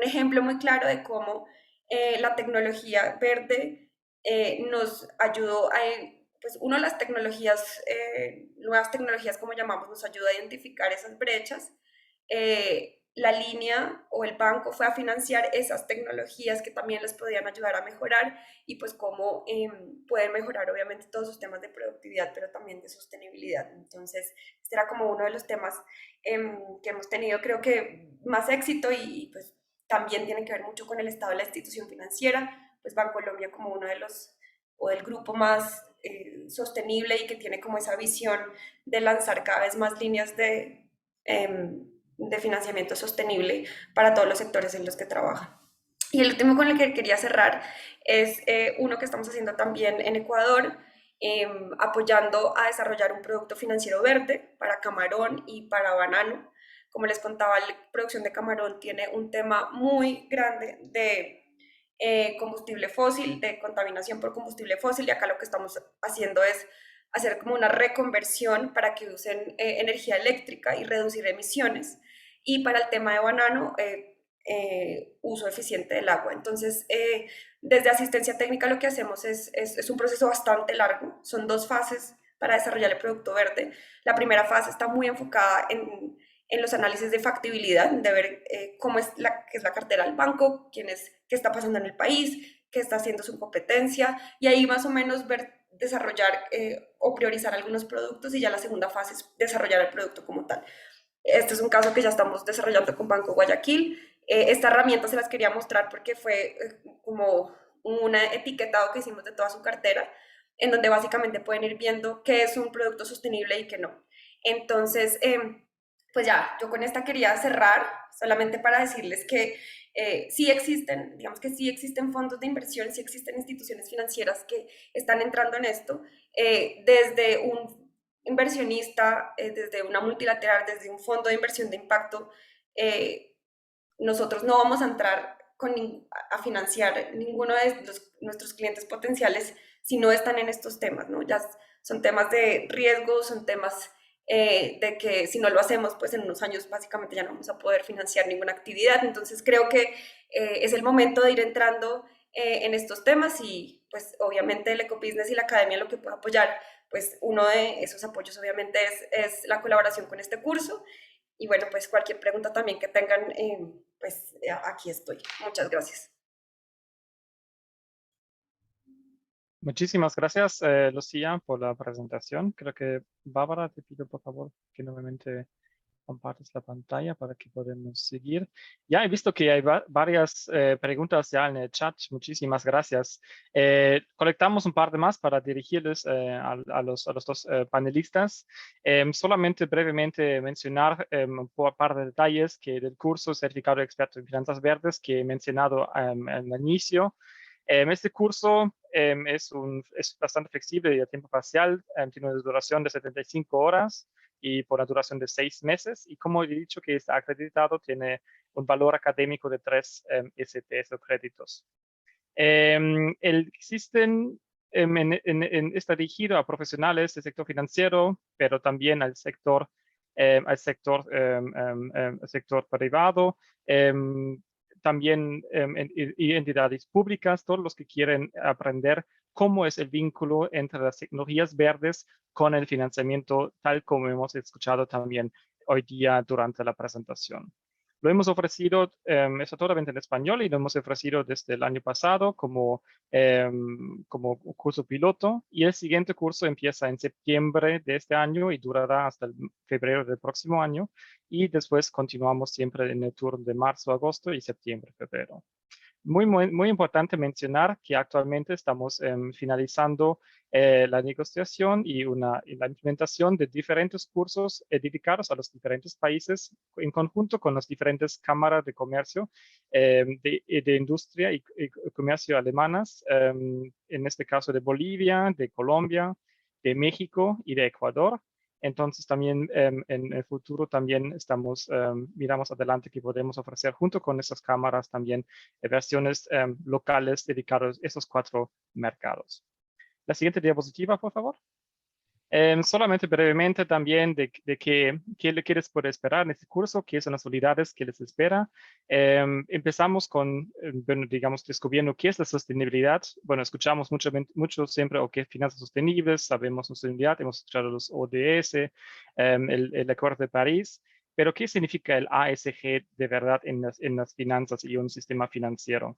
ejemplo muy claro de cómo la tecnología verde nos ayudó a, pues las tecnologías, nuevas tecnologías como llamamos, nos ayuda a identificar esas brechas, la línea o el banco fue a financiar esas tecnologías que también les podían ayudar a mejorar y pues cómo pueden mejorar obviamente todos sus temas de productividad, pero también de sostenibilidad. Entonces, este era como uno de los temas que hemos tenido, creo que más éxito y pues también tiene que ver mucho con el estado de la institución financiera, pues Bancolombia como uno de los, o del grupo más sostenible y que tiene como esa visión de lanzar cada vez más líneas de financiamiento sostenible para todos los sectores en los que trabaja. Y el último con el que quería cerrar es uno que estamos haciendo también en Ecuador, apoyando a desarrollar un producto financiero verde para camarón y para banano. Como les contaba, la producción de camarón tiene un tema muy grande de combustible fósil, de contaminación por combustible fósil, y acá lo que estamos haciendo es hacer como una reconversión para que usen energía eléctrica y reducir emisiones. Y para el tema de banano, uso eficiente del agua. Entonces, desde asistencia técnica lo que hacemos es un proceso bastante largo. Son 2 fases para desarrollar el producto verde. La primera fase está muy enfocada en los análisis de factibilidad, de ver cómo es qué es la cartera del banco, qué está pasando en el país, qué está haciendo su competencia, y ahí más o menos desarrollar o priorizar algunos productos, y ya la segunda fase es desarrollar el producto como tal. Este es un caso que ya estamos desarrollando con Banco Guayaquil. Esta herramienta se las quería mostrar porque fue como un etiquetado que hicimos de toda su cartera, en donde básicamente pueden ir viendo qué es un producto sostenible y qué no. Entonces, pues ya, yo con esta quería cerrar, solamente para decirles que sí existen, digamos que sí existen fondos de inversión, sí existen instituciones financieras que están entrando en esto, desde un inversionista, desde una multilateral, desde un fondo de inversión de impacto. Nosotros no vamos a entrar a financiar ninguno de nuestros clientes potenciales si no están en estos temas, ¿no? Ya son temas de riesgo, son temas de que si no lo hacemos, pues en unos años básicamente ya no vamos a poder financiar ninguna actividad. Entonces creo que es el momento de ir entrando en estos temas, y pues obviamente el Ecobusiness y la academia lo que puede apoyar, pues uno de esos apoyos obviamente es la colaboración con este curso. Y bueno, pues cualquier pregunta también que tengan, pues aquí estoy. Muchas gracias. Muchísimas gracias, Lucía, por la presentación. Creo que, Bárbara, te pido por favor que nuevamente compartes la pantalla para que podamos seguir. Ya he visto que hay varias preguntas ya en el chat. Muchísimas gracias. Colectamos un par de más para dirigirles a los 2 panelistas. Solamente brevemente mencionar un par de detalles que del curso Certificado de Experto en Finanzas Verdes que he mencionado al inicio. Este curso es bastante flexible y a tiempo parcial, tiene una duración de 75 horas y por la duración de 6 meses. Y como he dicho que está acreditado, tiene un valor académico de 3 STs o créditos. Existen, está dirigido a profesionales del sector financiero, pero también al sector privado. También y entidades públicas, todos los que quieren aprender cómo es el vínculo entre las tecnologías verdes con el financiamiento, tal como hemos escuchado también hoy día durante la presentación. Lo hemos ofrecido, está totalmente en español y lo hemos ofrecido desde el año pasado como curso piloto, y el siguiente curso empieza en septiembre de este año y durará hasta el febrero del próximo año, y después continuamos siempre en el turno de marzo, agosto y septiembre, febrero. Muy importante mencionar que actualmente estamos finalizando la negociación y la implementación de diferentes cursos dedicados a los diferentes países en conjunto con las diferentes cámaras de comercio, de industria y comercio alemanas, en este caso de Bolivia, de Colombia, de México y de Ecuador. Entonces también en el futuro también miramos adelante que podemos ofrecer junto con esas cámaras también versiones locales dedicadas a esos 4 mercados. La siguiente diapositiva, por favor. Solamente brevemente también de qué les puede esperar en este curso, qué son las unidades que les espera. Empezamos con, bueno, digamos, descubriendo qué es la sostenibilidad. Bueno, escuchamos mucho siempre o qué es finanzas sostenibles, sabemos sostenibilidad, hemos escuchado los ODS, el Acuerdo de París. Pero, ¿qué significa el ASG de verdad en las finanzas y un sistema financiero?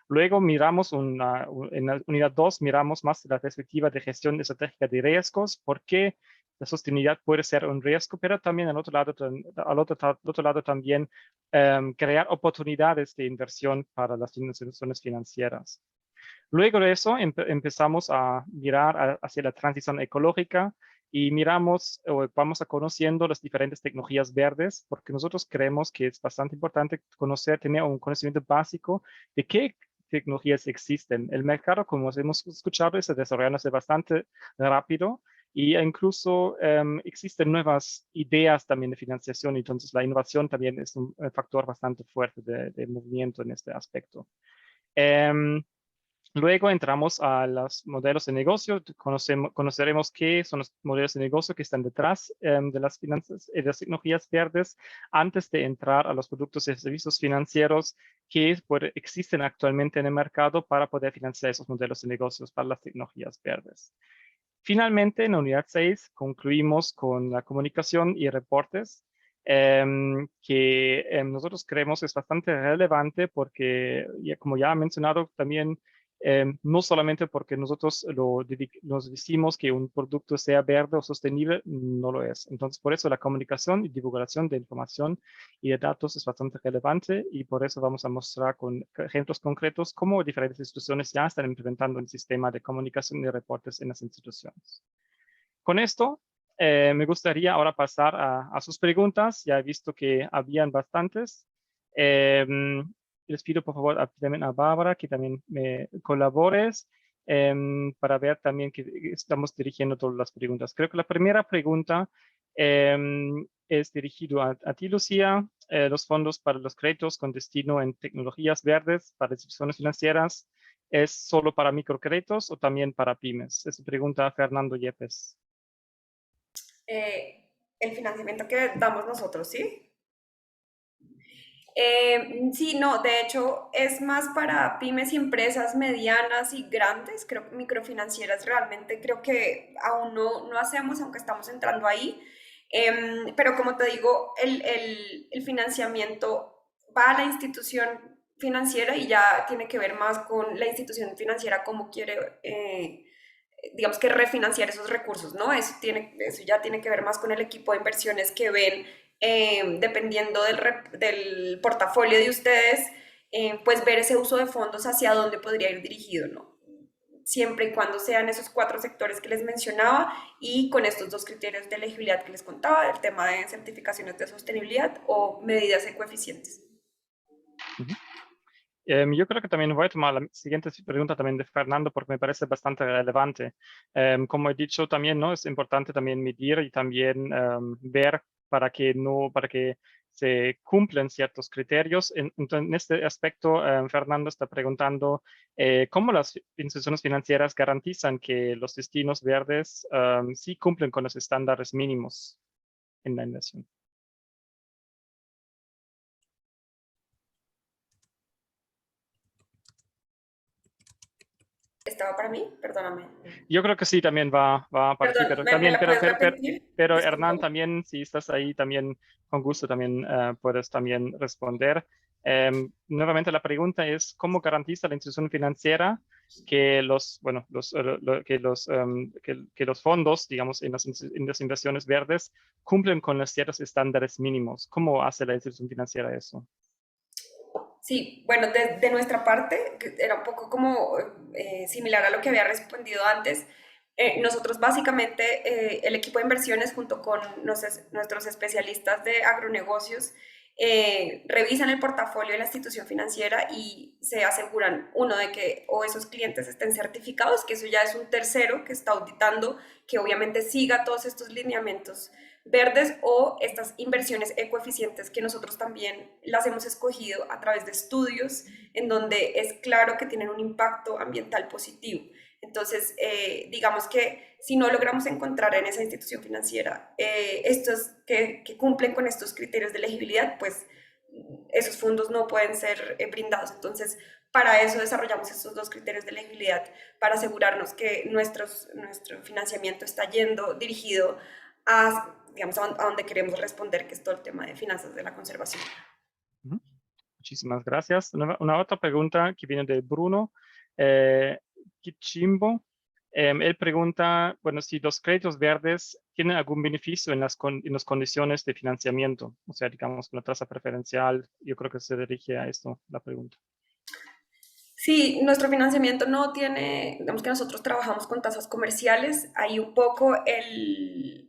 Luego miramos en la unidad 2, miramos más la perspectiva de gestión estratégica de riesgos, por qué la sostenibilidad puede ser un riesgo, pero también al otro lado también crear oportunidades de inversión para las instituciones financieras. Luego de eso empezamos a mirar hacia la transición ecológica y miramos o vamos a conociendo las diferentes tecnologías verdes, porque nosotros creemos que es bastante importante tener un conocimiento básico de qué tecnologías existen. El mercado, como hemos escuchado, está desarrollándose bastante rápido y incluso existen nuevas ideas también de financiación, entonces la innovación también es un factor bastante fuerte de movimiento en este aspecto. Luego entramos a los modelos de negocio, conoceremos qué son los modelos de negocio que están detrás de las finanzas y de las tecnologías verdes antes de entrar a los productos y servicios financieros que existen actualmente en el mercado para poder financiar esos modelos de negocios para las tecnologías verdes. Finalmente, en la unidad 6, concluimos con la comunicación y reportes, que nosotros creemos es bastante relevante porque, como ya he mencionado también, no solamente porque nosotros nos decimos que un producto sea verde o sostenible, no lo es. Entonces, por eso la comunicación y divulgación de información y de datos es bastante relevante y por eso vamos a mostrar con ejemplos concretos cómo diferentes instituciones ya están implementando un sistema de comunicación y reportes en las instituciones. Con esto, me gustaría ahora pasar a sus preguntas. Ya he visto que habían bastantes. Les pido por favor también a Bárbara que también me colabores para ver también que estamos dirigiendo todas las preguntas. Creo que la primera pregunta es dirigido a ti, Lucía. Los fondos para los créditos con destino en tecnologías verdes para instituciones financieras, ¿es solo para microcréditos o también para pymes? Es pregunta a Fernando Yepes. El financiamiento que damos nosotros, ¿sí? Sí, no, de hecho es más para pymes y empresas medianas y grandes, creo que microfinancieras realmente creo que aún no hacemos, aunque estamos entrando ahí. Pero como te digo, el financiamiento va a la institución financiera y ya tiene que ver más con la institución financiera cómo quiere, digamos que refinanciar esos recursos, ¿no? Eso ya tiene que ver más con el equipo de inversiones que ven dependiendo del portafolio de ustedes, pues ver ese uso de fondos hacia dónde podría ir dirigido, ¿no? Siempre y cuando sean esos 4 sectores que les mencionaba y con estos 2 criterios de elegibilidad que les contaba, el tema de certificaciones de sostenibilidad o medidas ecoeficientes. Yo creo que también voy a tomar la siguiente pregunta también de Fernando porque me parece bastante relevante. Como he dicho también, ¿no? Es importante también medir y también ver para que se cumplen ciertos criterios. Entonces, en este aspecto, Fernando está preguntando cómo las instituciones financieras garantizan que los destinos verdes sí cumplen con los estándares mínimos en la inversión. ¿Estaba para mí? Perdóname. Yo creo que sí, también va para ti, Perdón, pero ¿me también, la puedes repetir? pero Disculpa. Hernán también, si estás ahí, también con gusto también puedes también responder. Nuevamente la pregunta es, ¿cómo garantiza la institución financiera que que los fondos, digamos, en las inversiones verdes cumplen con los ciertos estándares mínimos? ¿Cómo hace la institución financiera eso? Sí, bueno, de nuestra parte, que era un poco como similar a lo que había respondido antes. Nosotros básicamente, el equipo de inversiones junto con nuestros especialistas de agronegocios, revisan el portafolio de la institución financiera y se aseguran, uno, de que o esos clientes estén certificados, que eso ya es un tercero que está auditando, que obviamente siga todos estos lineamientos verdes o estas inversiones ecoeficientes que nosotros también las hemos escogido a través de estudios en donde es claro que tienen un impacto ambiental positivo. Entonces, digamos que si no logramos encontrar en esa institución financiera estos que cumplen con estos criterios de elegibilidad, pues esos fondos no pueden ser brindados. Entonces, para eso desarrollamos estos 2 criterios de elegibilidad, para asegurarnos que nuestro financiamiento está dirigido digamos, a donde queremos responder, que es todo el tema de finanzas de la conservación. Muchísimas gracias. Una otra pregunta que viene de Bruno Kichimbo. Él pregunta, bueno, si los créditos verdes tienen algún beneficio en las condiciones de financiamiento, o sea, digamos, con la tasa preferencial. Yo creo que se dirige a esto la pregunta. Sí, nuestro financiamiento no tiene, digamos que nosotros trabajamos con tasas comerciales, hay un poco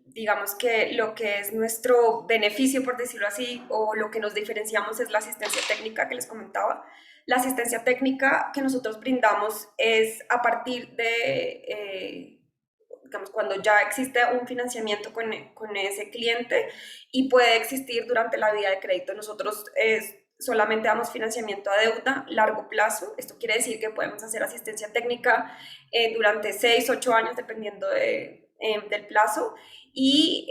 digamos que lo que es nuestro beneficio, por decirlo así, o lo que nos diferenciamos es la asistencia técnica que les comentaba. La asistencia técnica que nosotros brindamos es a partir de, digamos, cuando ya existe un financiamiento con ese cliente y puede existir durante la vida de crédito. Nosotros solamente damos financiamiento a deuda largo plazo. Esto quiere decir que podemos hacer asistencia técnica durante 6, 8 años, dependiendo del plazo. Y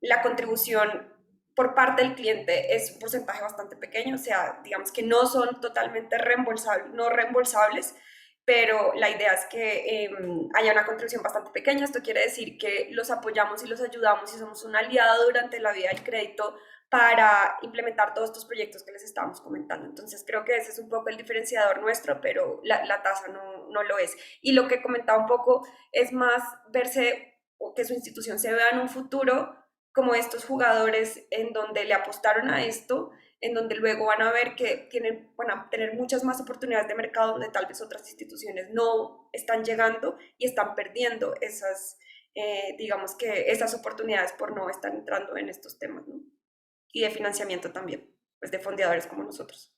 la contribución por parte del cliente es un porcentaje bastante pequeño, o sea, digamos que no son totalmente reembolsables, pero la idea es que haya una contribución bastante pequeña. Esto quiere decir que los apoyamos y los ayudamos y somos un aliado durante la vida del crédito para implementar todos estos proyectos que les estábamos comentando. Entonces creo que ese es un poco el diferenciador nuestro, pero la tasa no lo es. Y lo que comentaba un poco es más verse o que su institución se vea en un futuro como estos jugadores en donde le apostaron a esto, en donde luego van a ver que van a tener muchas más oportunidades de mercado donde tal vez otras instituciones no están llegando y están perdiendo esas, digamos que esas oportunidades por no estar entrando en estos temas, ¿no? Y de financiamiento también, pues de fondeadores como nosotros.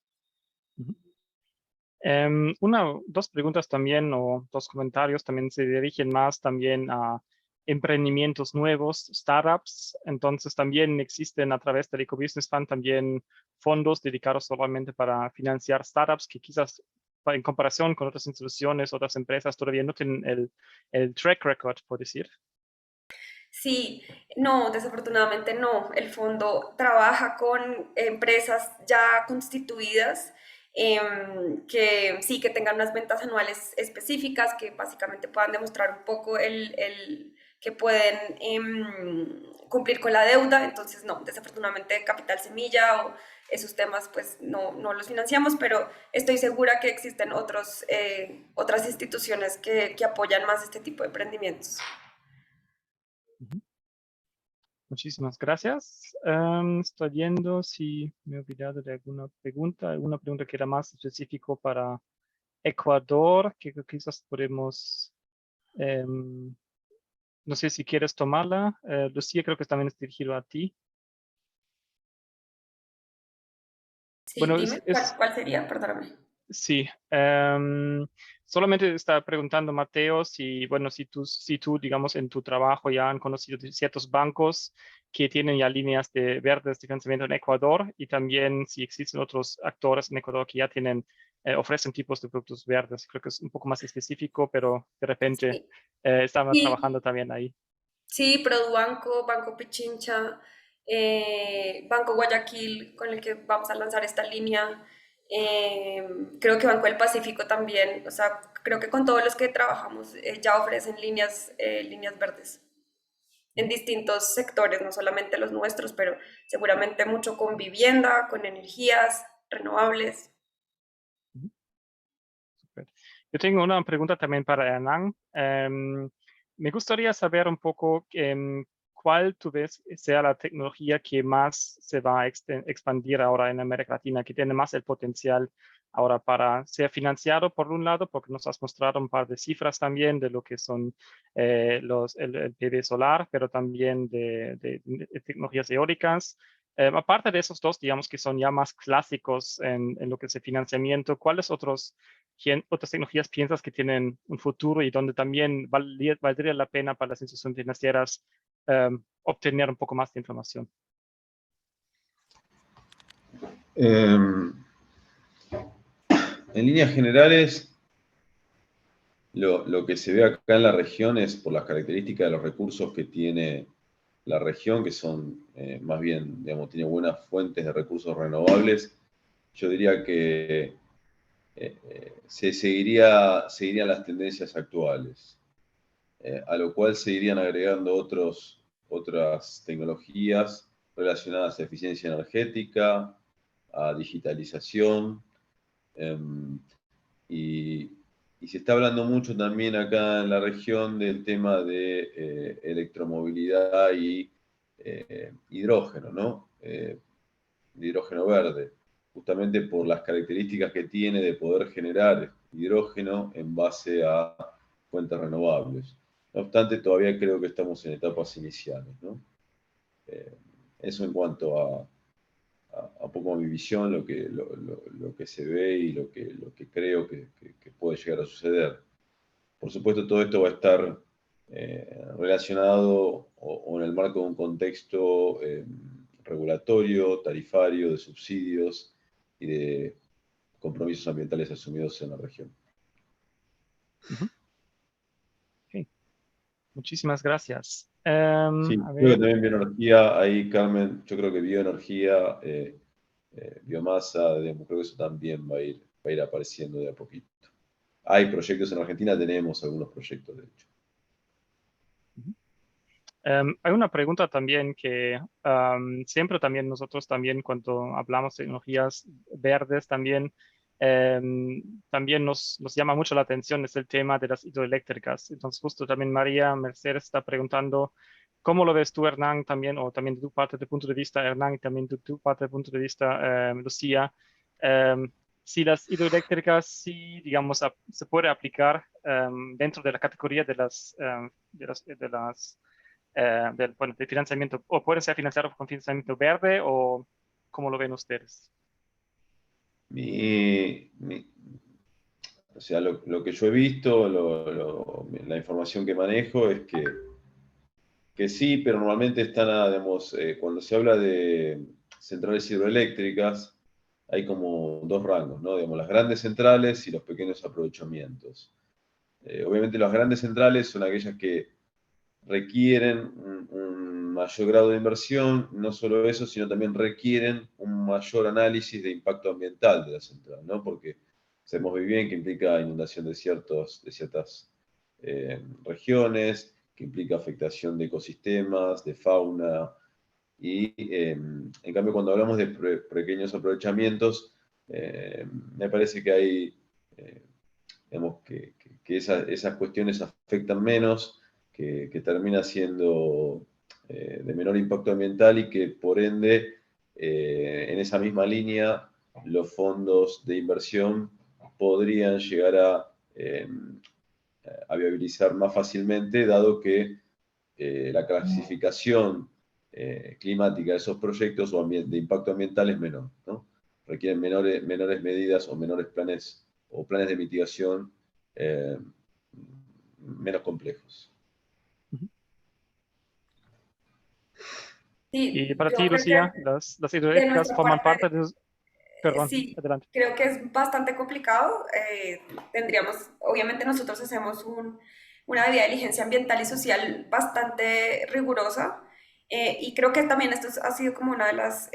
Dos preguntas también, o dos comentarios también se dirigen más también a emprendimientos nuevos, startups. Entonces también existen a través del Ecobusiness Fund también fondos dedicados solamente para financiar startups que quizás en comparación con otras instituciones, otras empresas todavía no tienen el track record, por decir. Sí, no, desafortunadamente no. El fondo trabaja con empresas ya constituidas que sí, que tengan unas ventas anuales específicas, que básicamente puedan demostrar un poco que pueden cumplir con la deuda. Entonces, no, desafortunadamente Capital Semilla o esos temas pues no los financiamos, pero estoy segura que existen otras instituciones que apoyan más este tipo de emprendimientos. Muchísimas gracias. Estoy viendo si me he olvidado de alguna pregunta que era más específico para Ecuador, que quizás podemos, no sé si quieres tomarla. Lucía, creo que también es dirigido a ti. Sí, bueno, dime, ¿cuál sería? Perdóname. Sí, solamente estaba preguntando, Mateo, si, bueno, si tú, digamos, en tu trabajo ya han conocido ciertos bancos que tienen ya líneas de verdes de financiamiento en Ecuador y también si existen otros actores en Ecuador que ya ofrecen tipos de productos verdes. Creo que es un poco más específico, pero de repente Sí. estaban Sí, trabajando también ahí. sí, Produbanco, Banco Pichincha, Banco Guayaquil, con el que vamos a lanzar esta línea. Creo que Banco del Pacífico también. O sea, creo que con todos los que trabajamos ya ofrecen líneas verdes en distintos sectores, no solamente los nuestros, pero seguramente mucho con vivienda, con energías renovables. Super. Yo tengo una pregunta también para Hernán. Me gustaría saber un poco cuál tú ves sea la tecnología que más se va a expandir ahora en América Latina, que tiene más el potencial ahora para ser financiado por un lado, porque nos has mostrado un par de cifras también de lo que son el PV solar, pero también de tecnologías eólicas. Aparte de esos dos, digamos que son ya más clásicos en lo que es el financiamiento, ¿cuáles otras tecnologías piensas que tienen un futuro y donde también valdría la pena para las instituciones financieras obtener un poco más de información? En líneas generales, lo que se ve acá en la región es por las características de los recursos que tiene la región, que son más bien, digamos, tiene buenas fuentes de recursos renovables. Yo diría que seguirían las tendencias actuales, a lo cual se irían agregando otros otras tecnologías relacionadas a eficiencia energética, a digitalización, y se está hablando mucho también acá en la región del tema de electromovilidad y hidrógeno, ¿no? De hidrógeno verde, justamente por las características que tiene de poder generar hidrógeno en base a fuentes renovables. No obstante, todavía creo que estamos en etapas iniciales, ¿no? Eso en cuanto a poco mi visión, lo que se ve y lo que creo que puede llegar a suceder. Por supuesto, todo esto va a estar relacionado o en el marco de un contexto regulatorio, tarifario, de subsidios y de compromisos ambientales asumidos en la región. Okay. Muchísimas gracias. Sí, a creo que ver. también bioenergía, ahí Carmen, yo creo que bioenergía, biomasa, digamos, creo que eso también va a ir apareciendo de a poquito. Hay proyectos en Argentina, tenemos algunos proyectos, de hecho. Hay una pregunta también que siempre también nosotros también cuando hablamos de tecnologías verdes también, también nos llama mucho la atención es el tema de las hidroeléctricas. Entonces justo también María Mercedes está preguntando, ¿cómo lo ves tú, Hernán, también, o también de tu parte, de punto de vista, Hernán, y también de tu parte, de punto de vista, Lucía? Si las hidroeléctricas, sí, digamos, se puede aplicar dentro de la categoría de bueno, de financiamiento, o puede ser financiado con financiamiento verde, o cómo lo ven ustedes. O sea, lo que yo he visto, la información que manejo es que sí, pero normalmente están, digamos, cuando se habla de centrales hidroeléctricas, hay como dos rangos, ¿no? Digamos, las grandes centrales y los pequeños aprovechamientos. Obviamente las grandes centrales son aquellas que requieren un mayor grado de inversión, no solo eso, sino también requieren un mayor análisis de impacto ambiental de la central, ¿no? Porque sabemos muy bien que implica inundación de ciertas regiones, que implica afectación de ecosistemas, de fauna, y en cambio cuando hablamos de pequeños aprovechamientos, me parece que hay, digamos, que esas cuestiones afectan menos, que termina siendo de menor impacto ambiental y que por ende en esa misma línea los fondos de inversión podrían llegar a viabilizar más fácilmente, dado que la clasificación climática de esos proyectos o de impacto ambiental es menor, ¿no? Requieren menores medidas o menores planes o planes de mitigación menos complejos. Sí, Y para yo ti, creo Lucía, que las de hidroeléctricas nuestra forman parte parte, de... Perdón, sí, adelante. creo que es bastante complicado. Obviamente nosotros hacemos una debida diligencia ambiental y social bastante rigurosa, y creo que también esto ha sido como una de las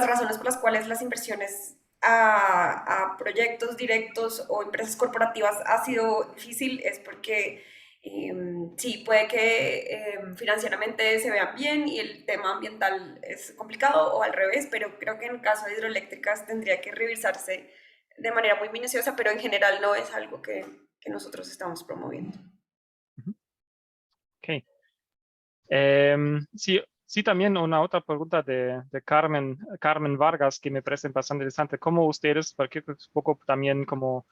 razones por las cuales las inversiones a proyectos directos o empresas corporativas ha sido difícil, es porque sí, puede que financieramente se vean bien y el tema ambiental es complicado, o al revés, pero creo que en el caso de hidroeléctricas tendría que revisarse de manera muy minuciosa, pero en general no es algo que nosotros estamos promoviendo. Ok. Sí, sí, también una otra pregunta de Carmen Vargas que me parece bastante interesante. ¿Cómo ustedes, porque es un poco también como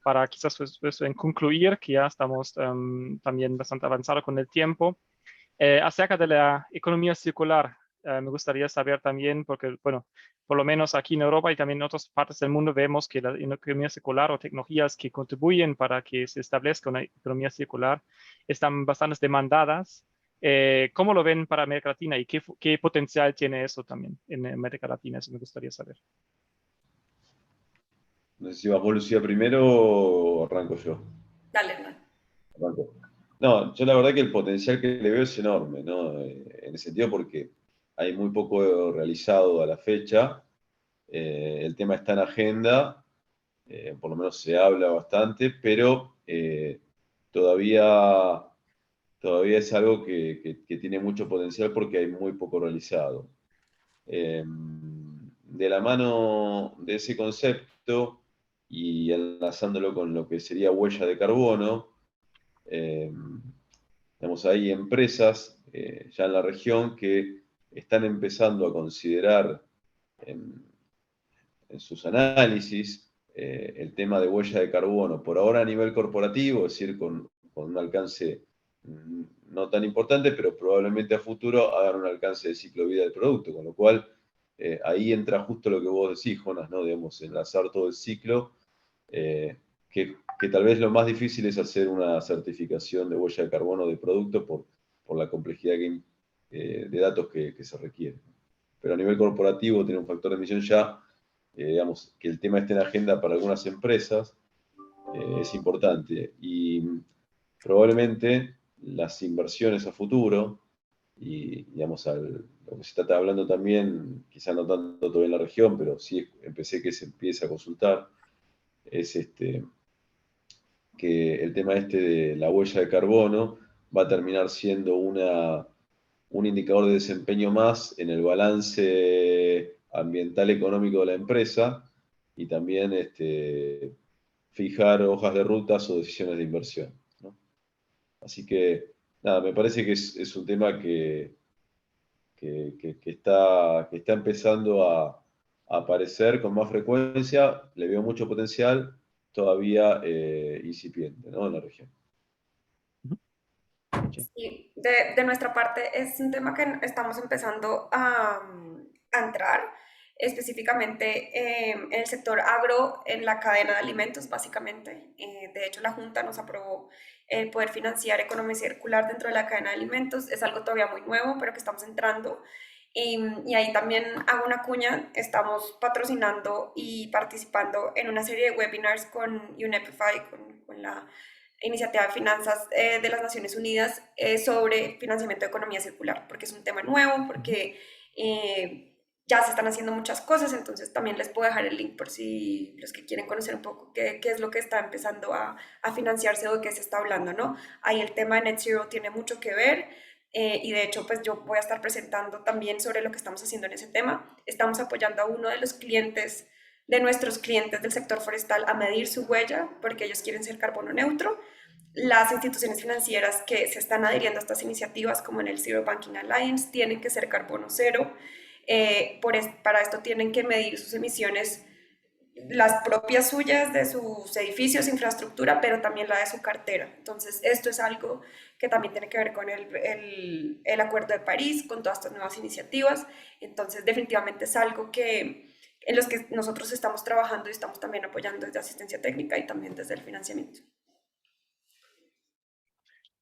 para quizás pues, en concluir, que ya estamos también bastante avanzados con el tiempo, acerca de la economía circular? Me gustaría saber también, porque, bueno, por lo menos aquí en Europa y también en otras partes del mundo vemos que la economía circular o tecnologías que contribuyen para que se establezca una economía circular están bastante demandadas. ¿Cómo lo ven para América Latina y qué potencial tiene eso también en América Latina? Eso me gustaría saber. No sé si vas vos, Lucía, primero o arranco yo. Dale, Hernán. Arranco. No, yo la verdad que el potencial que le veo es enorme, ¿no? En el sentido porque hay muy poco realizado a la fecha. El tema está en agenda, por lo menos se habla bastante, pero todavía todavía es algo que tiene mucho potencial porque hay muy poco realizado. De la mano de ese concepto y enlazándolo con lo que sería huella de carbono, digamos, hay empresas ya en la región que están empezando a considerar en sus análisis el tema de huella de carbono, por ahora a nivel corporativo, es decir, con un alcance no tan importante, pero probablemente a futuro hagan un alcance de ciclo de vida del producto, con lo cual ahí entra justo lo que vos decís, Jonas, ¿no? Digamos, enlazar todo el ciclo, que tal vez lo más difícil es hacer una certificación de huella de carbono de producto por la complejidad de datos que se requiere. Pero a nivel corporativo tiene un factor de emisión ya, digamos, que el tema esté en agenda para algunas empresas, es importante. Y probablemente las inversiones a futuro, y digamos, lo que se está hablando también, quizá no tanto todavía en la región, pero sí empecé que se empiece a consultar, es que el tema de la huella de carbono va a terminar siendo un indicador de desempeño más en el balance ambiental económico de la empresa y también fijar hojas de rutas o decisiones de inversión, ¿no? Así que, nada, me parece que es un tema que está empezando a aparecer con más frecuencia, le veo mucho potencial, todavía incipiente, ¿no? En la región. Sí, de nuestra parte es un tema que estamos empezando a entrar específicamente en el sector agro, en la cadena de alimentos, básicamente. De hecho, la Junta nos aprobó el poder financiar economía circular dentro de la cadena de alimentos. Es algo todavía muy nuevo, pero que estamos entrando. Y ahí también hago una cuña, estamos patrocinando y participando en una serie de webinars con UNEPIFY, con la Iniciativa de Finanzas de las Naciones Unidas sobre financiamiento de economía circular, porque es un tema nuevo, porque ya se están haciendo muchas cosas, entonces también les puedo dejar el link por si los que quieren conocer un poco qué es lo que está empezando a financiarse o de qué se está hablando, ¿no? Ahí el tema de Net Zero tiene mucho que ver. Y de hecho, pues yo voy a estar presentando también sobre lo que estamos haciendo en ese tema. Estamos apoyando a uno de los clientes, de nuestros clientes del sector forestal, a medir su huella porque ellos quieren ser carbono neutro. Las instituciones financieras que se están adhiriendo a estas iniciativas, como en el Zero Banking Alliance, tienen que ser carbono cero. Para esto tienen que medir sus emisiones, las propias suyas de sus edificios, infraestructura, pero también la de su cartera. Entonces, esto es algo que también tiene que ver con el Acuerdo de París, con todas estas nuevas iniciativas. Entonces, definitivamente es algo en los que nosotros estamos trabajando y estamos también apoyando desde asistencia técnica y también desde el financiamiento.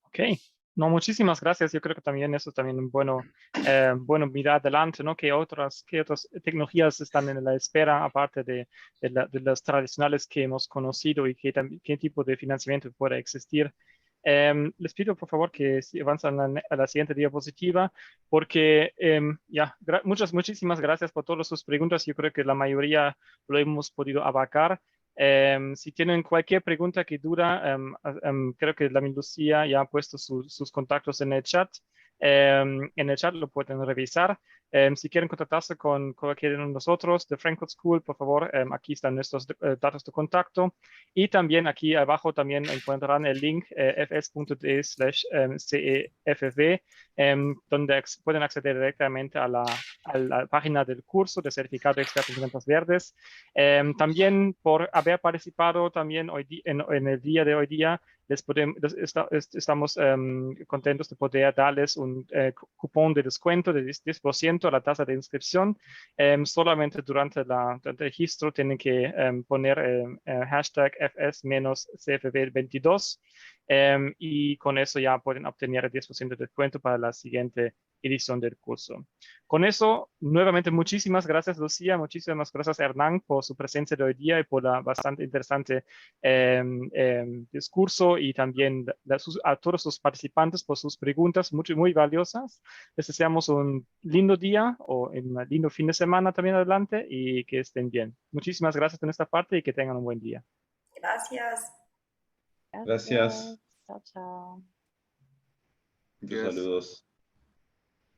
Ok, no, muchísimas gracias. Yo creo que también eso es también bueno mirar adelante, ¿no? ¿Qué otras tecnologías están en la espera, aparte de las tradicionales que hemos conocido y qué tipo de financiamiento puede existir? Les pido por favor que si avanzan a la siguiente diapositiva, porque muchísimas gracias por todas sus preguntas. Yo creo que la mayoría lo hemos podido abarcar. Si tienen cualquier pregunta que duda, creo que la Lucía ya ha puesto sus contactos en el chat. En el chat lo pueden revisar. Si quieren contactarse con cualquiera de nosotros de Frankfurt School, por favor, aquí están nuestros datos de contacto. Y también aquí abajo también encontrarán el link fs.de/cefv, donde pueden acceder directamente a la página del curso de certificado de experto en finanzas verdes. También por haber participado también en el día de hoy día, estamos contentos de poder darles un cupón de descuento de 10% a la tasa de inscripción. Solamente durante el registro tienen que poner hashtag FS-CFV22 y con eso ya pueden obtener el 10% de descuento para la siguiente edición del curso. Con eso, nuevamente, muchísimas gracias, Lucía, muchísimas gracias, Hernán, por su presencia de hoy día y por la bastante interesante discurso y también a todos sus participantes por sus preguntas muy valiosas. Les deseamos un lindo día o un lindo fin de semana también adelante y que estén bien. Muchísimas gracias de nuestra parte y que tengan un buen día. Gracias. Gracias. Chao, chao. Muchos saludos.